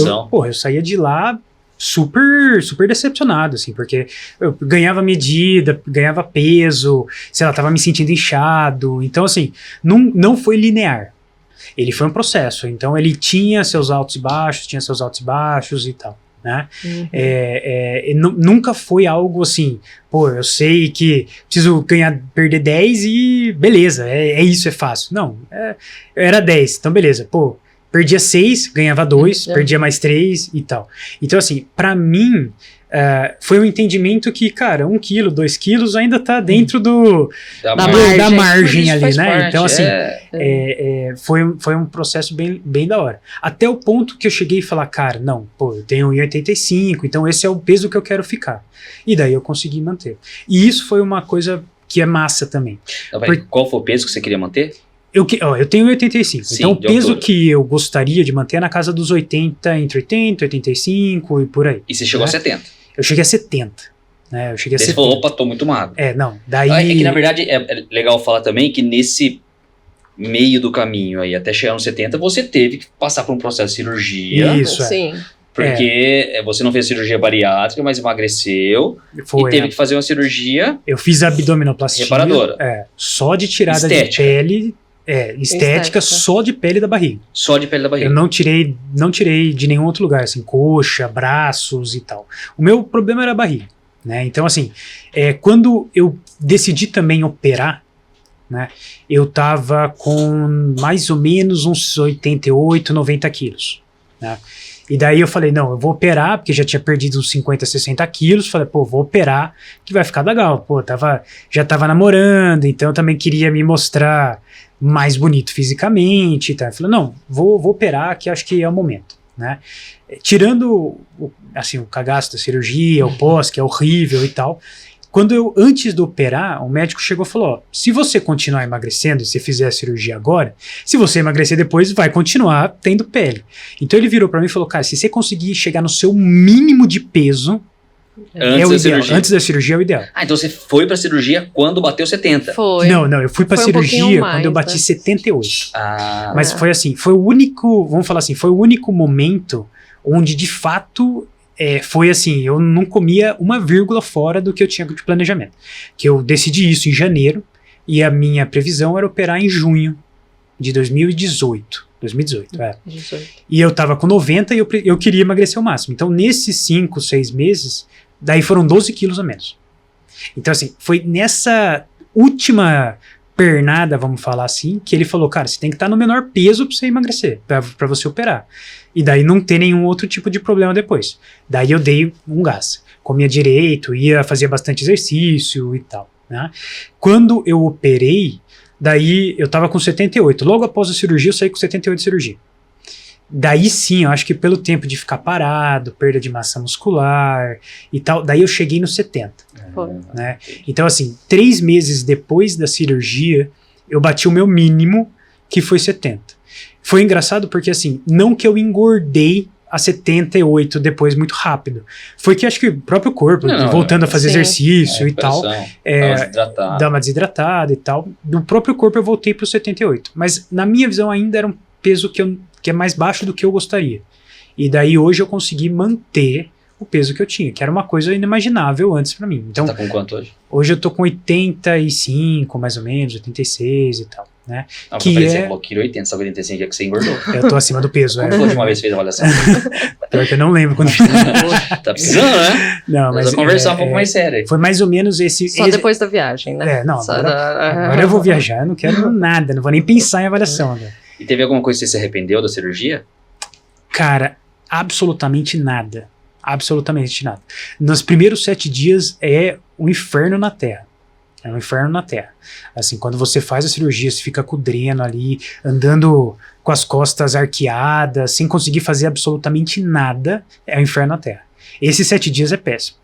Eu saía de lá super, super decepcionado, assim, porque eu ganhava medida, ganhava peso, sei lá, tava me sentindo inchado. Então, assim, não foi linear. Ele foi um processo. Então, ele tinha seus altos e baixos e tal. Né? Nunca foi algo assim, eu sei que preciso perder 10 e beleza, é isso, é fácil. Não, eu era 10, então beleza, perdia 6, ganhava 2, perdia mais 3 e tal. Então assim, pra mim foi um entendimento que, cara, 1 quilo, 2 quilos ainda tá dentro da margem ali, né? Parte, então assim, foi um processo bem da hora. Até o ponto que eu cheguei e falar, cara, não, eu tenho 1,85, então esse é o peso que eu quero ficar. E daí eu consegui manter. E isso foi uma coisa que é massa também. Qual foi o peso que você queria manter? Eu tenho 1,85, então o peso que eu gostaria de manter é na casa dos 80, entre 80 e 85 e por aí. E você chegou a 70? Eu cheguei a 70. Né? Você falou, opa, tô muito magro. Daí... É que na verdade é legal falar também que nesse meio do caminho aí, até chegar nos 70, você teve que passar por um processo de cirurgia. Isso, Sim. Porque você não fez cirurgia bariátrica, mas emagreceu e teve que fazer uma cirurgia... Eu fiz abdominoplastia. Reparadora. Só de tirada de pele... estética só de pele da barriga. Só de pele da barriga. Eu não tirei de nenhum outro lugar, assim, coxa, braços e tal. O meu problema era a barriga, né? Então, assim, quando eu decidi também operar, né, eu tava com mais ou menos uns 88, 90 quilos, né? E daí eu falei, não, eu vou operar, porque já tinha perdido uns 50, 60 quilos. Falei, vou operar, que vai ficar legal. Já tava namorando, então eu também queria me mostrar mais bonito fisicamente e tal. Eu falei, não, vou operar, que acho que é o momento, né? Tirando o cagaço da cirurgia, o pós, que é horrível e tal, antes de operar, o médico chegou e falou, se você continuar emagrecendo e você fizer a cirurgia agora, se você emagrecer depois, vai continuar tendo pele. Então ele virou pra mim e falou, cara, se você conseguir chegar no seu mínimo de peso, antes da cirurgia é o ideal. Então você foi pra cirurgia quando bateu 70? Foi. Não, eu fui pra cirurgia quando eu bati 78. Mas foi assim, foi o único momento onde de fato foi assim, eu não comia uma vírgula fora do que eu tinha de planejamento. Que eu decidi isso em janeiro e a minha previsão era operar em junho de 2018. 2018. E eu tava com 90 e eu queria emagrecer o máximo. Então nesses 5, 6 meses, daí foram 12 quilos a menos. Então, assim, foi nessa última pernada, vamos falar assim, que ele falou, cara, você tem que estar no menor peso pra você emagrecer, pra você operar. E daí não ter nenhum outro tipo de problema depois. Daí eu dei um gás. Comia direito, fazia bastante exercício e tal, né? Quando eu operei, daí eu tava com 78. Logo após a cirurgia, eu saí com 78 de cirurgia. Daí sim, eu acho que pelo tempo de ficar parado, perda de massa muscular e tal, daí eu cheguei no 70. Né? Então, assim, 3 meses depois da cirurgia, eu bati o meu mínimo, que foi 70. Foi engraçado porque, assim, não que eu engordei a 78 depois muito rápido. Foi que acho que o próprio corpo, voltando a fazer exercício e tal, dá uma desidratada e tal, do próprio corpo eu voltei para os 78. Mas, na minha visão, ainda era um peso que é mais baixo do que eu gostaria. E daí hoje eu consegui manter o peso que eu tinha, que era uma coisa inimaginável antes pra mim. Então, tá com quanto hoje? Hoje eu tô com 85, mais ou menos, 86 e tal, né? Não, que você falou que 80, só que 85 é que você engordou. Eu tô acima do peso. Como foi de uma vez que fez a avaliação? Pior que eu não lembro quando tá precisando, né? Não, mas conversar um pouco mais sério. Foi mais ou menos esse... Só depois da viagem, né? Não, agora eu vou viajar, eu não quero nada, não vou nem pensar em avaliação. Né? E teve alguma coisa que você se arrependeu da cirurgia? Cara, absolutamente nada. Absolutamente nada. Nos primeiros 7 dias é um inferno na Terra. É um inferno na Terra. Assim, quando você faz a cirurgia, você fica com o dreno ali, andando com as costas arqueadas, sem conseguir fazer absolutamente nada, é um inferno na Terra. Esses 7 dias é péssimo.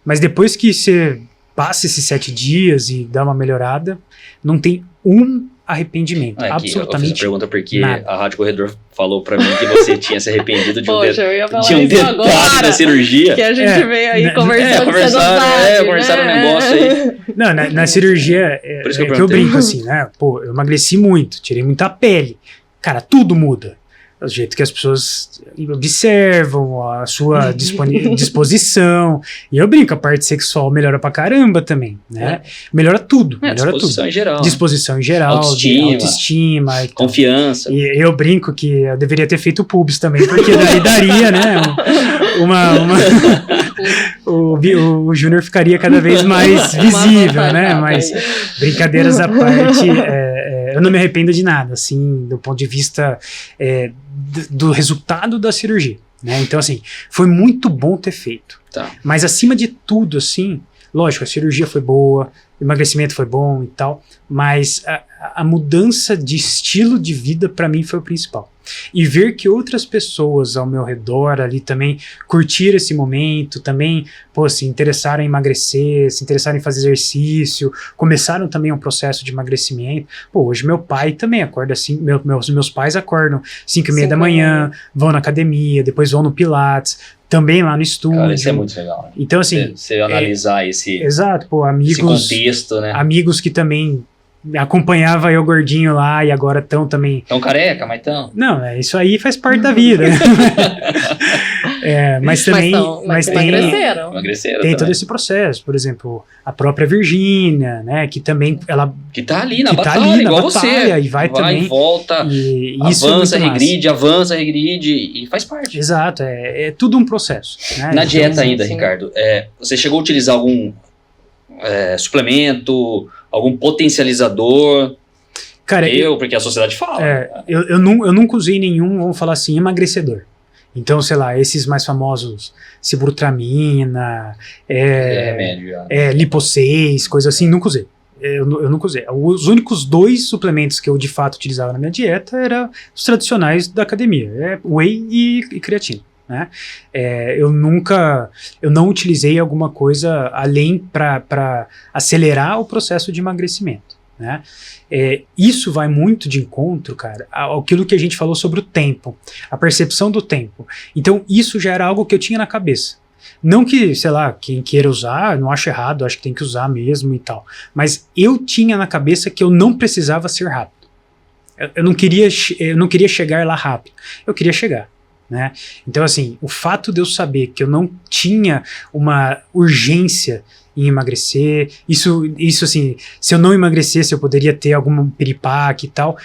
Mas depois que você passa esses 7 dias e dá uma melhorada, não tem um arrependimento, absolutamente eu fiz a pergunta porque nada. A Rádio Corredor falou pra mim que você tinha se arrependido de de um detalhe da cirurgia. Que a gente veio aí conversando. Conversaram um negócio aí. Não, na cirurgia, Por isso que eu brinco assim, né? Pô, eu emagreci muito, tirei muita pele. Cara, tudo muda. O jeito que as pessoas observam, a sua disposição. E eu brinco, a parte sexual melhora pra caramba também, né? Melhora tudo. Melhora disposição tudo. em geral. Disposição em geral. Autoestima. Confiança. E eu brinco que eu deveria ter feito pubs também, porque daí daria, né? O Júnior ficaria cada vez mais visível, né? Mas brincadeiras à parte, eu não me arrependo de nada, assim, do ponto de vista do resultado da cirurgia, né? Então, assim, foi muito bom ter feito. Tá. Mas, acima de tudo, assim, lógico, a cirurgia foi boa, o emagrecimento foi bom e tal, mas a mudança de estilo de vida, pra mim, foi o principal. E ver que outras pessoas ao meu redor ali também curtiram esse momento, também, se interessaram em emagrecer, se interessaram em fazer exercício, começaram também um processo de emagrecimento. Hoje meu pai também acorda assim, meus pais acordam 5h30 da manhã, vão na academia, depois vão no Pilates, também lá no estúdio. Cara, isso é muito legal. Né? Então, assim... Você analisar esse contexto, né? Amigos que também... acompanhava eu gordinho lá e agora estão também... Tão careca, mas tão... Não, isso aí faz parte da vida. Mas também... Mas emagreceram. Tem todo esse processo. Por exemplo, a própria Virgínia, né? Que também ela... Que tá ali na batalha, igual você. E vai também... e volta, avança, regride e faz parte. Exato, é tudo um processo. Né? Na dieta ainda, Ricardo, você chegou a utilizar algum suplemento... algum potencializador? Cara, porque a sociedade fala. Eu nunca usei nenhum, vamos falar assim, emagrecedor. Então, sei lá, esses mais famosos, Sibutramina, Lipo 6, coisa assim, nunca usei. Eu nunca usei. Os únicos 2 suplementos que eu de fato utilizava na minha dieta eram os tradicionais da academia, whey e creatina. Né? Eu não utilizei alguma coisa além para acelerar o processo de emagrecimento, né? Isso vai muito de encontro, cara, àquilo que a gente falou sobre o tempo, a percepção do tempo. Então isso já era algo que eu tinha na cabeça. Não que, sei lá, quem queira usar, não acho errado, acho que tem que usar mesmo e tal, mas eu tinha na cabeça que eu não precisava ser rápido. Eu não queria chegar lá rápido, eu queria chegar. Né? Então, assim, o fato de eu saber que eu não tinha uma urgência em emagrecer, isso assim, se eu não emagrecesse eu poderia ter algum piripaque e tal,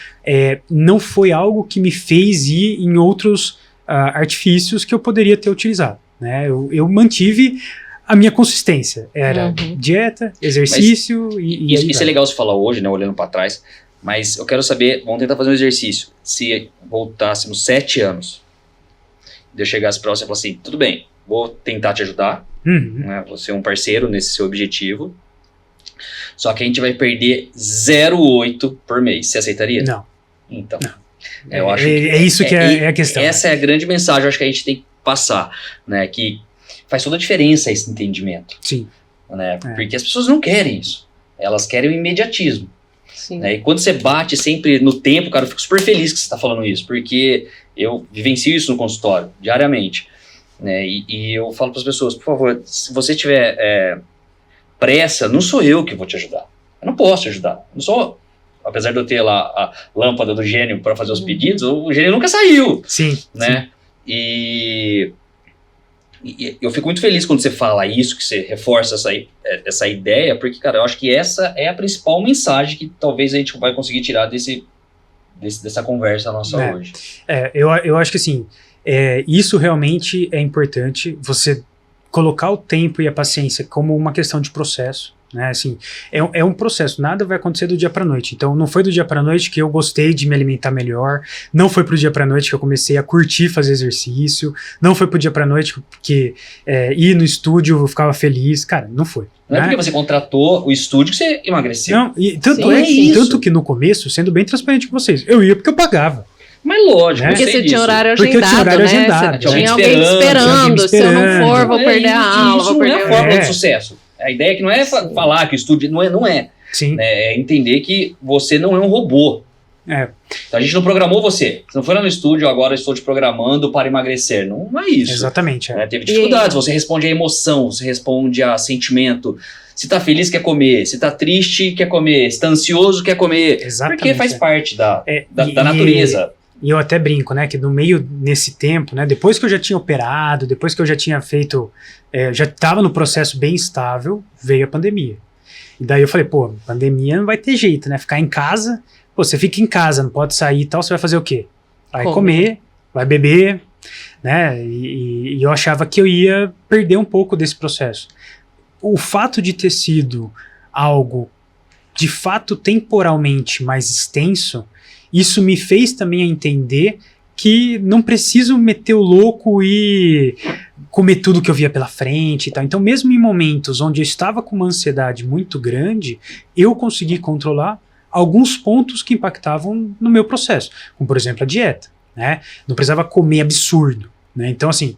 não foi algo que me fez ir em outros artifícios que eu poderia ter utilizado, né? Eu mantive a minha consistência era dieta, exercício e isso é legal você falar hoje, né, olhando para trás, mas eu quero saber, vamos tentar fazer um exercício, se voltássemos 7 anos, de eu chegasse para você e falar assim, tudo bem, vou tentar te ajudar, né, vou ser um parceiro nesse seu objetivo, só que a gente vai perder 0,8 por mês, você aceitaria? Não. Então, não. Eu acho que isso que é a questão. Essa é a grande mensagem, eu acho que a gente tem que passar, né, que faz toda a diferença esse entendimento. Sim. Né, porque as pessoas não querem isso, elas querem o imediatismo. Sim. Né, e quando você bate sempre no tempo, cara, eu fico super feliz que você está falando isso, porque eu vivencio isso no consultório, diariamente. Né, e eu falo para as pessoas, por favor, se você tiver pressa, não sou eu que vou te ajudar. Eu não posso te ajudar. Eu não sou, apesar de eu ter lá a lâmpada do gênio para fazer os pedidos, o gênio nunca saiu. Sim. Né? Sim. E eu fico muito feliz quando você fala isso, que você reforça essa ideia, porque, cara, eu acho que essa é a principal mensagem que talvez a gente vai conseguir tirar dessa conversa nossa hoje. Eu acho que assim, isso realmente é importante, você colocar o tempo e a paciência como uma questão de processo, né, assim, é um processo, nada vai acontecer do dia pra noite, então não foi do dia pra noite que eu gostei de me alimentar melhor, não foi pro dia pra noite que eu comecei a curtir fazer exercício, não foi pro dia pra noite que ir no estúdio eu ficava feliz, cara, não foi. Não é porque você contratou o estúdio que você emagreceu. Não, e tanto que no começo, sendo bem transparente com vocês, eu ia porque eu pagava. Mas lógico, porque você tinha horário porque agendado, tinha horário né? agendado. Tinha alguém esperando, se eu não for, vou perder a aula, vou perder a fórmula de sucesso. A ideia é que não é falar que o estúdio não é. Sim. É entender que você não é um robô. Então a gente não programou você. Você não foi lá no estúdio, agora eu estou te programando para emagrecer. Não é isso. Exatamente. Teve dificuldades, você responde a emoção, você responde a sentimento. Se tá feliz, quer comer. Se tá triste, quer comer. Se tá ansioso, quer comer. Exatamente. Porque faz parte da natureza. E eu até brinco, né, que no meio, nesse tempo, né, depois que eu já tinha operado, depois que eu já tinha feito, já estava no processo bem estável, veio a pandemia. E daí eu falei, pô, pandemia não vai ter jeito, né, ficar em casa, pô, você fica em casa, não pode sair e tal, você vai fazer o quê? Vai comer, vai beber, né, e eu achava que eu ia perder um pouco desse processo. O fato de ter sido algo, de fato, temporalmente mais extenso, isso me fez também a entender que não preciso meter o louco e comer tudo que eu via pela frente e tal. Então, mesmo em momentos onde eu estava com uma ansiedade muito grande, eu consegui controlar alguns pontos que impactavam no meu processo, como, por exemplo, a dieta, né? Não precisava comer absurdo, né? Então, assim,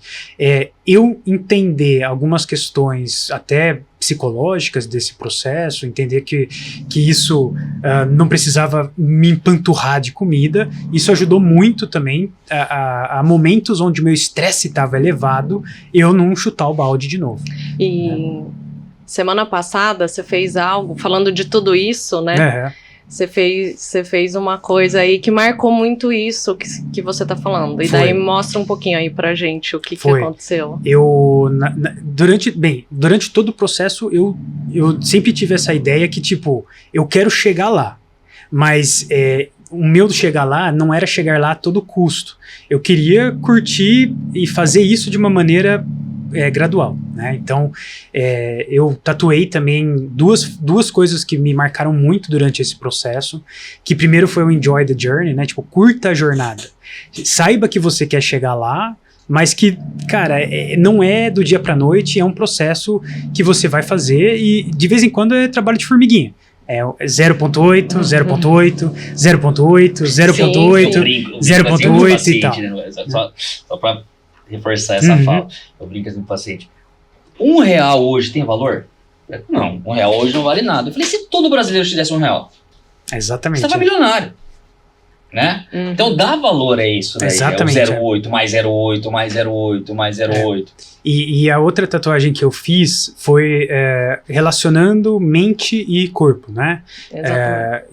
eu entender algumas questões até psicológicas desse processo, entender que isso não precisava me empanturrar de comida, isso ajudou muito também a momentos onde o meu estresse estava elevado, eu não chutar o balde de novo. E semana passada você fez algo, falando de tudo isso, né? Você fez uma coisa aí que marcou muito isso que você tá falando. E daí mostra um pouquinho aí pra gente o que aconteceu. Durante todo o processo, eu sempre tive essa ideia que, tipo, eu quero chegar lá. Mas o meu chegar lá não era chegar lá a todo custo. Eu queria curtir e fazer isso de uma maneira gradual, né? Então, eu tatuei também duas coisas que me marcaram muito durante esse processo, que primeiro foi o Enjoy the Journey, né? Tipo, curta a jornada. Saiba que você quer chegar lá, mas que, cara, não é do dia pra noite, é um processo que você vai fazer e de vez em quando é trabalho de formiguinha. 0.8, 0.8, 0.8, 0.8, 0.8 e tal. Né? Só pra reforçar essa fala, eu brinco assim com o paciente. R$1 hoje tem valor? Não, R$1 hoje não vale nada. Eu falei, se todo brasileiro te desse R$1, exatamente, você tava milionário, né? Então dá valor a isso, né? Exatamente. 0,8, mais 0,8, mais 0,8, mais 0,8. E a outra tatuagem que eu fiz foi relacionando mente e corpo, né?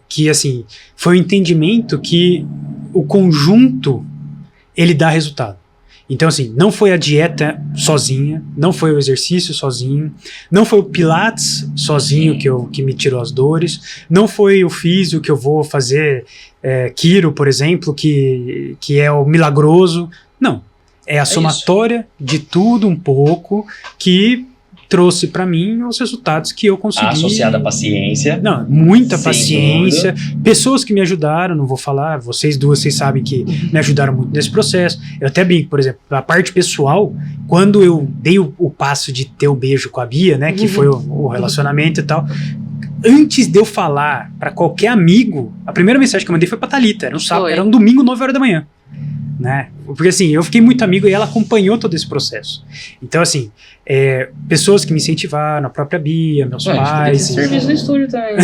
Que, assim, foi o entendimento que o conjunto, ele dá resultado. Então, assim, não foi a dieta sozinha, não foi o exercício sozinho, não foi o Pilates sozinho que me tirou as dores, não foi o físio que eu vou fazer Quiro, por exemplo, que é o milagroso. Não, é a somatória de tudo um pouco que trouxe para mim os resultados que eu consegui. Associada à paciência. Não, muita Sem paciência. dúvida. Pessoas que me ajudaram, não vou falar, vocês duas, vocês sabem que me ajudaram muito nesse processo. Eu até brinco, por exemplo, a parte pessoal, quando eu dei o passo de ter o beijo com a Bia, né, que foi o relacionamento e tal, antes de eu falar para qualquer amigo, a primeira mensagem que eu mandei foi pra Thalita, era um sábado, era um domingo, 9 horas da manhã. Né? Porque assim, eu fiquei muito amigo e ela acompanhou todo esse processo. Então assim, pessoas que me incentivaram, a própria Bia, meus pais. Serviço no estúdio também.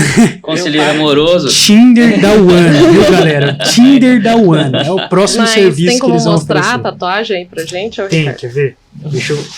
Conselheiro amoroso. Tinder da One, viu, galera? Tinder da One. É o próximo serviço que eles vão oferecer. Tem como mostrar a tatuagem aí pra gente? Tem, quer ver?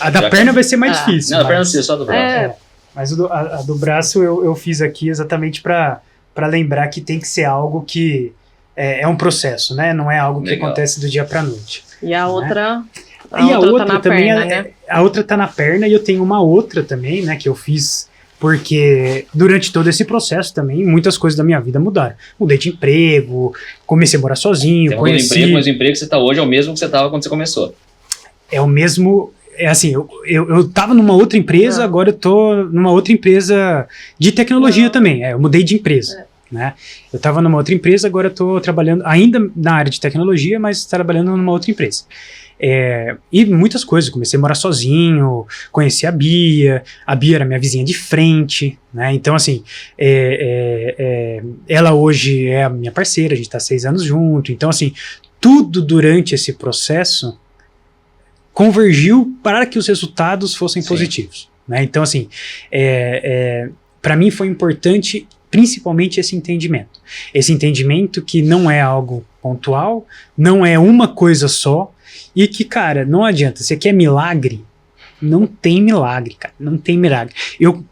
A da perna vai ser mais difícil. Não, a perna não precisa, só do braço. Mas a do braço eu fiz aqui exatamente pra lembrar que tem que ser algo que é um processo, né? Não é algo que acontece do dia pra noite. E a outra... A outra tá na também perna, né? A outra tá na perna e eu tenho uma outra também, né? Que eu fiz porque durante todo esse processo também muitas coisas da minha vida mudaram. Mudei de emprego, comecei a morar sozinho, conheci... emprego, mas o emprego que você tá hoje é o mesmo que você tava quando você começou. É o mesmo... É assim, eu tava numa outra empresa, agora eu tô numa outra empresa de tecnologia também. Eu mudei de empresa. Né? Eu estava numa outra empresa, agora eu estou trabalhando ainda na área de tecnologia, mas trabalhando numa outra empresa. E muitas coisas, comecei a morar sozinho, conheci a Bia era minha vizinha de frente, né? Então assim, ela hoje é a minha parceira, a gente está 6 anos junto, então assim, tudo durante esse processo convergiu para que os resultados fossem positivos, né? Então assim, para mim foi importante principalmente esse entendimento que não é algo pontual, não é uma coisa só, e que, cara, não adianta, você quer milagre, não tem milagre, cara, não tem milagre.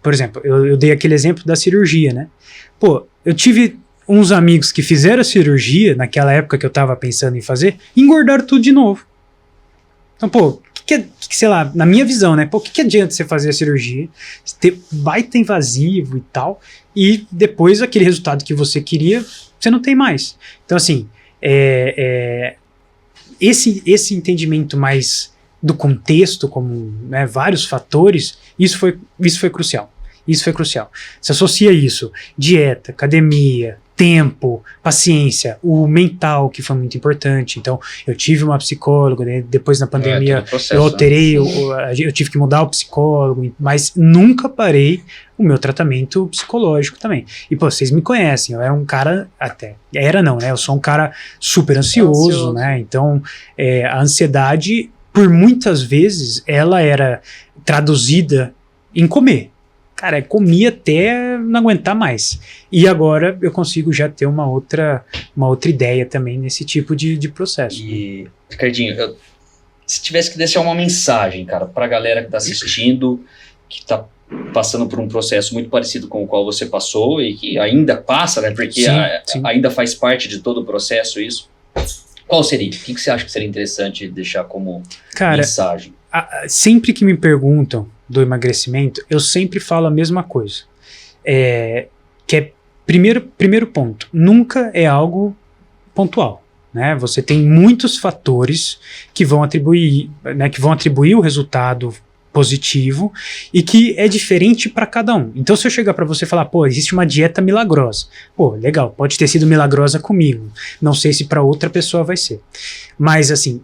Por exemplo, eu dei aquele exemplo da cirurgia, né? Pô, eu tive uns amigos que fizeram a cirurgia, naquela época que eu tava pensando em fazer, e engordaram tudo de novo. Então, pô, sei lá, na minha visão, né? Pô, o que adianta você fazer a cirurgia, ter baita invasivo e tal, e depois aquele resultado que você queria, você não tem mais. Então, assim, esse entendimento mais do contexto, como, né, vários fatores, isso foi crucial. Isso foi crucial. Se associa isso, dieta, academia, tempo, paciência, o mental, que foi muito importante. Então, eu tive uma psicóloga, né? Depois na pandemia eu alterei, eu tive que mudar o psicólogo, mas nunca parei o meu tratamento psicológico também. E, pô, vocês me conhecem, eu era um cara, eu sou um cara super ansioso, né? Então, a ansiedade, por muitas vezes, ela era traduzida em comer. Cara, comia até não aguentar mais. E agora eu consigo já ter uma outra ideia também nesse tipo de processo. E, Ricardinho, se tivesse que deixar uma mensagem, cara, pra galera que tá assistindo, que tá passando por um processo muito parecido com o qual você passou e que ainda passa, né? Porque sim. Ainda faz parte de todo o processo isso. Qual seria? O que você acha que seria interessante deixar como mensagem? Sempre que me perguntam do emagrecimento, eu sempre falo a mesma coisa. Que é, primeiro ponto, nunca é algo pontual. Né? Você tem muitos fatores que vão atribuir o resultado positivo e que é diferente para cada um. Então, se eu chegar para você e falar, pô, existe uma dieta milagrosa. Pô, legal, pode ter sido milagrosa comigo. Não sei se para outra pessoa vai ser. Mas, assim,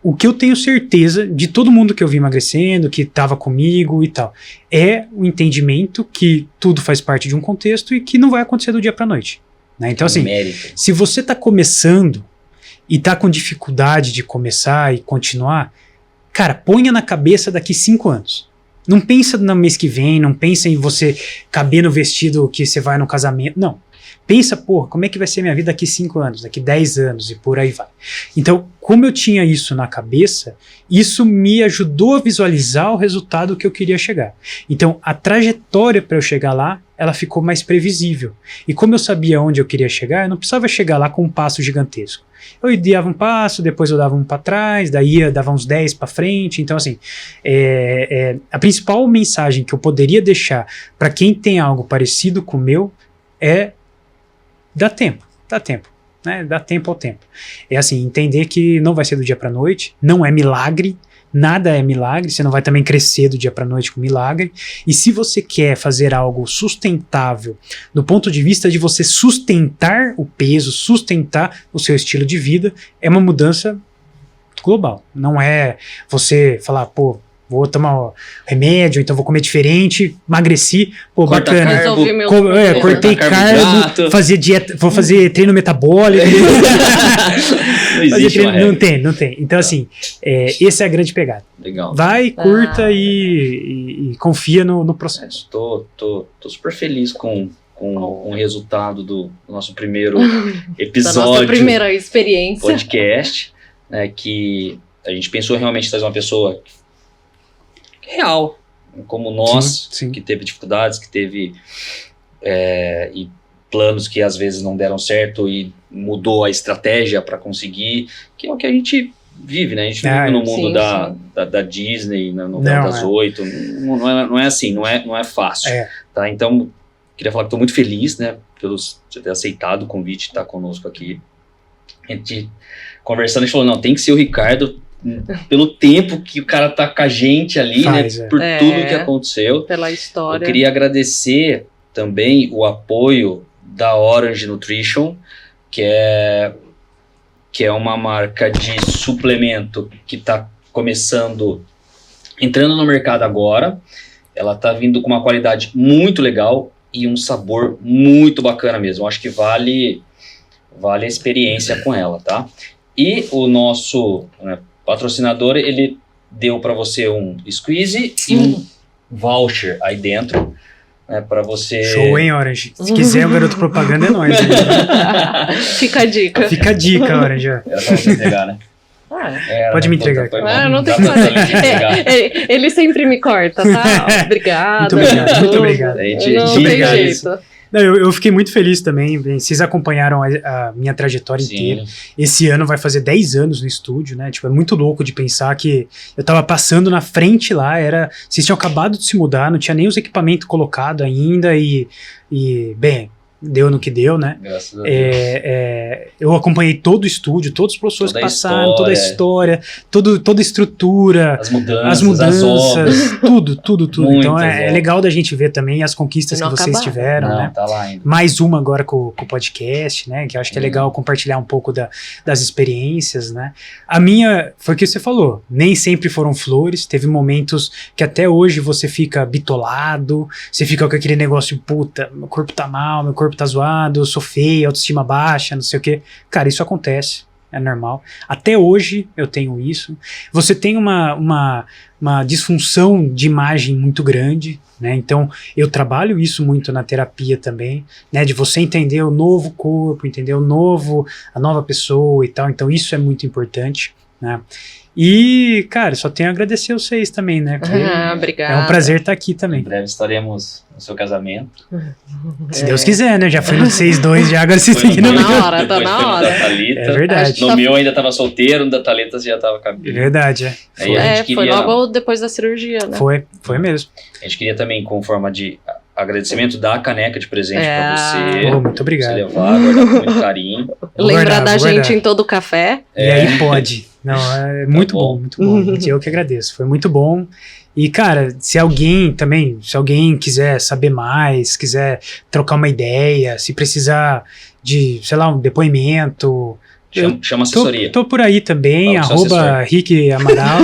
o que eu tenho certeza de todo mundo que eu vi emagrecendo, que estava comigo e tal, é o entendimento que tudo faz parte de um contexto e que não vai acontecer do dia para noite. Né? Então, assim, se você está começando e está com dificuldade de começar e continuar, cara, ponha na cabeça daqui 5 anos. Não pensa no mês que vem, não pensa em você caber no vestido que você vai no casamento, não. Pensa, porra, como é que vai ser minha vida daqui 5 anos, daqui 10 anos e por aí vai. Então, como eu tinha isso na cabeça, isso me ajudou a visualizar o resultado que eu queria chegar. Então, a trajetória para eu chegar lá, ela ficou mais previsível. E como eu sabia onde eu queria chegar, eu não precisava chegar lá com um passo gigantesco. Eu dava um passo, depois eu dava um para trás, daí eu dava uns 10 para frente. Então, assim, a principal mensagem que eu poderia deixar para quem tem algo parecido com o meu é: dá tempo, né? Dá tempo ao tempo. É assim, entender que não vai ser do dia para noite, não é milagre, nada é milagre, você não vai também crescer do dia para noite com milagre. E se você quer fazer algo sustentável, do ponto de vista de você sustentar o peso, sustentar o seu estilo de vida, é uma mudança global. Não é você falar, pô, vou tomar remédio, então vou comer diferente, emagreci, pô, corta bacana. Carbo, cortei carbo, fazer dieta, vou fazer treino metabólico. Não existe uma regra. Não tem. Então, assim, essa é a grande pegada. Legal. Vai, curta e confia no processo. Tô super feliz com o resultado do nosso primeiro episódio. Da nossa primeira experiência. Podcast, né, que a gente pensou realmente em trazer uma pessoa real, como nós, sim. que teve dificuldades, que teve e planos que às vezes não deram certo e mudou a estratégia para conseguir, que é o que a gente vive, né? A gente vive no mundo da Disney, na novela das 8, não é assim, não é fácil, tá? Então, queria falar que estou muito feliz, né, de ter aceitado o convite de estar conosco aqui. A gente conversando, a gente falou, não, tem que ser o Ricardo, pelo tempo que o cara tá com a gente ali, né, por tudo que aconteceu. Pela história. Eu queria agradecer também o apoio da Orange Nutrition, que é uma marca de suplemento que tá entrando no mercado agora. Ela tá vindo com uma qualidade muito legal e um sabor muito bacana mesmo. Eu acho que vale a experiência com ela, tá? E o nosso patrocinador, ele deu para você um squeeze e um voucher aí dentro, né, para você... Show, hein, Orange? Se quiser o garoto propaganda, é nóis. Né? Fica a dica. Fica a dica, Orange. Era pra você entregar, né? Pode me entregar. Não tem ele sempre me corta, tá? Obrigada. Muito obrigado. Não tem jeito. Não, eu fiquei muito feliz também, vocês acompanharam a minha trajetória inteira. Esse ano vai fazer 10 anos no estúdio, né? Tipo, é muito louco de pensar que eu tava passando na frente lá, vocês tinham acabado de se mudar, não tinha nem os equipamentos colocados ainda bem, deu no que deu, né? Graças a Deus. Eu acompanhei todo o estúdio, todos os professores passaram, toda a história, toda a estrutura, as mudanças, tudo. Então é legal da gente ver também as conquistas que vocês tiveram, né? Tá lá ainda. Mais uma agora com o podcast, né? Que eu acho que é legal compartilhar um pouco das experiências, né? A minha, foi o que você falou, nem sempre foram flores, teve momentos que até hoje você fica bitolado, você fica com aquele negócio, puta, meu corpo tá mal, meu corpo tá zoado, eu sou feio, autoestima baixa, não sei o que. Cara, isso acontece, é normal. Até hoje eu tenho isso. Você tem uma disfunção de imagem muito grande, né? Então eu trabalho isso muito na terapia também, né? De você entender o novo corpo, entender a nova pessoa e tal. Então isso é muito importante, né? E, cara, só tenho a agradecer vocês também, né? Obrigada. É um prazer estar aqui também. Em breve estaremos no seu casamento. Se Deus quiser, né? Já foi no 6-2 já, agora vocês têm que ir no meu. Tá na hora. É verdade. No meu ainda tava solteiro, no da Thalita você já tava cabelo. É verdade, Foi logo depois da cirurgia, né? Foi mesmo. A gente queria também, com forma de agradecimento, dar a caneca de presente pra você. Muito obrigado. Você levar, guardar com muito carinho. Lembrar da gente em todo o café. E aí pode. Não, é muito bom, muito bom. Eu que agradeço, foi muito bom. E, cara, se alguém quiser saber mais, quiser trocar uma ideia, se precisar de, sei lá, um depoimento... Chama assessoria. Tô por aí também, @Rick Amaral.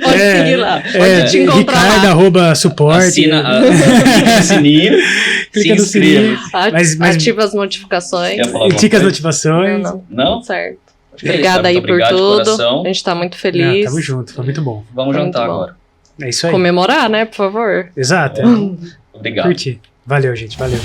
Pode seguir lá, pode te encontrar Ricardo, @suporte. Assina o sininho, clica no sininho. Ativa as notificações. Ativa as notificações. Não. Certo. Obrigada aí por tudo. A gente tá muito feliz. Tamo junto, foi muito bom. Vamos jantar agora. É isso aí. Comemorar, né, por favor. Exato. Obrigado. Curti. Valeu, gente, valeu.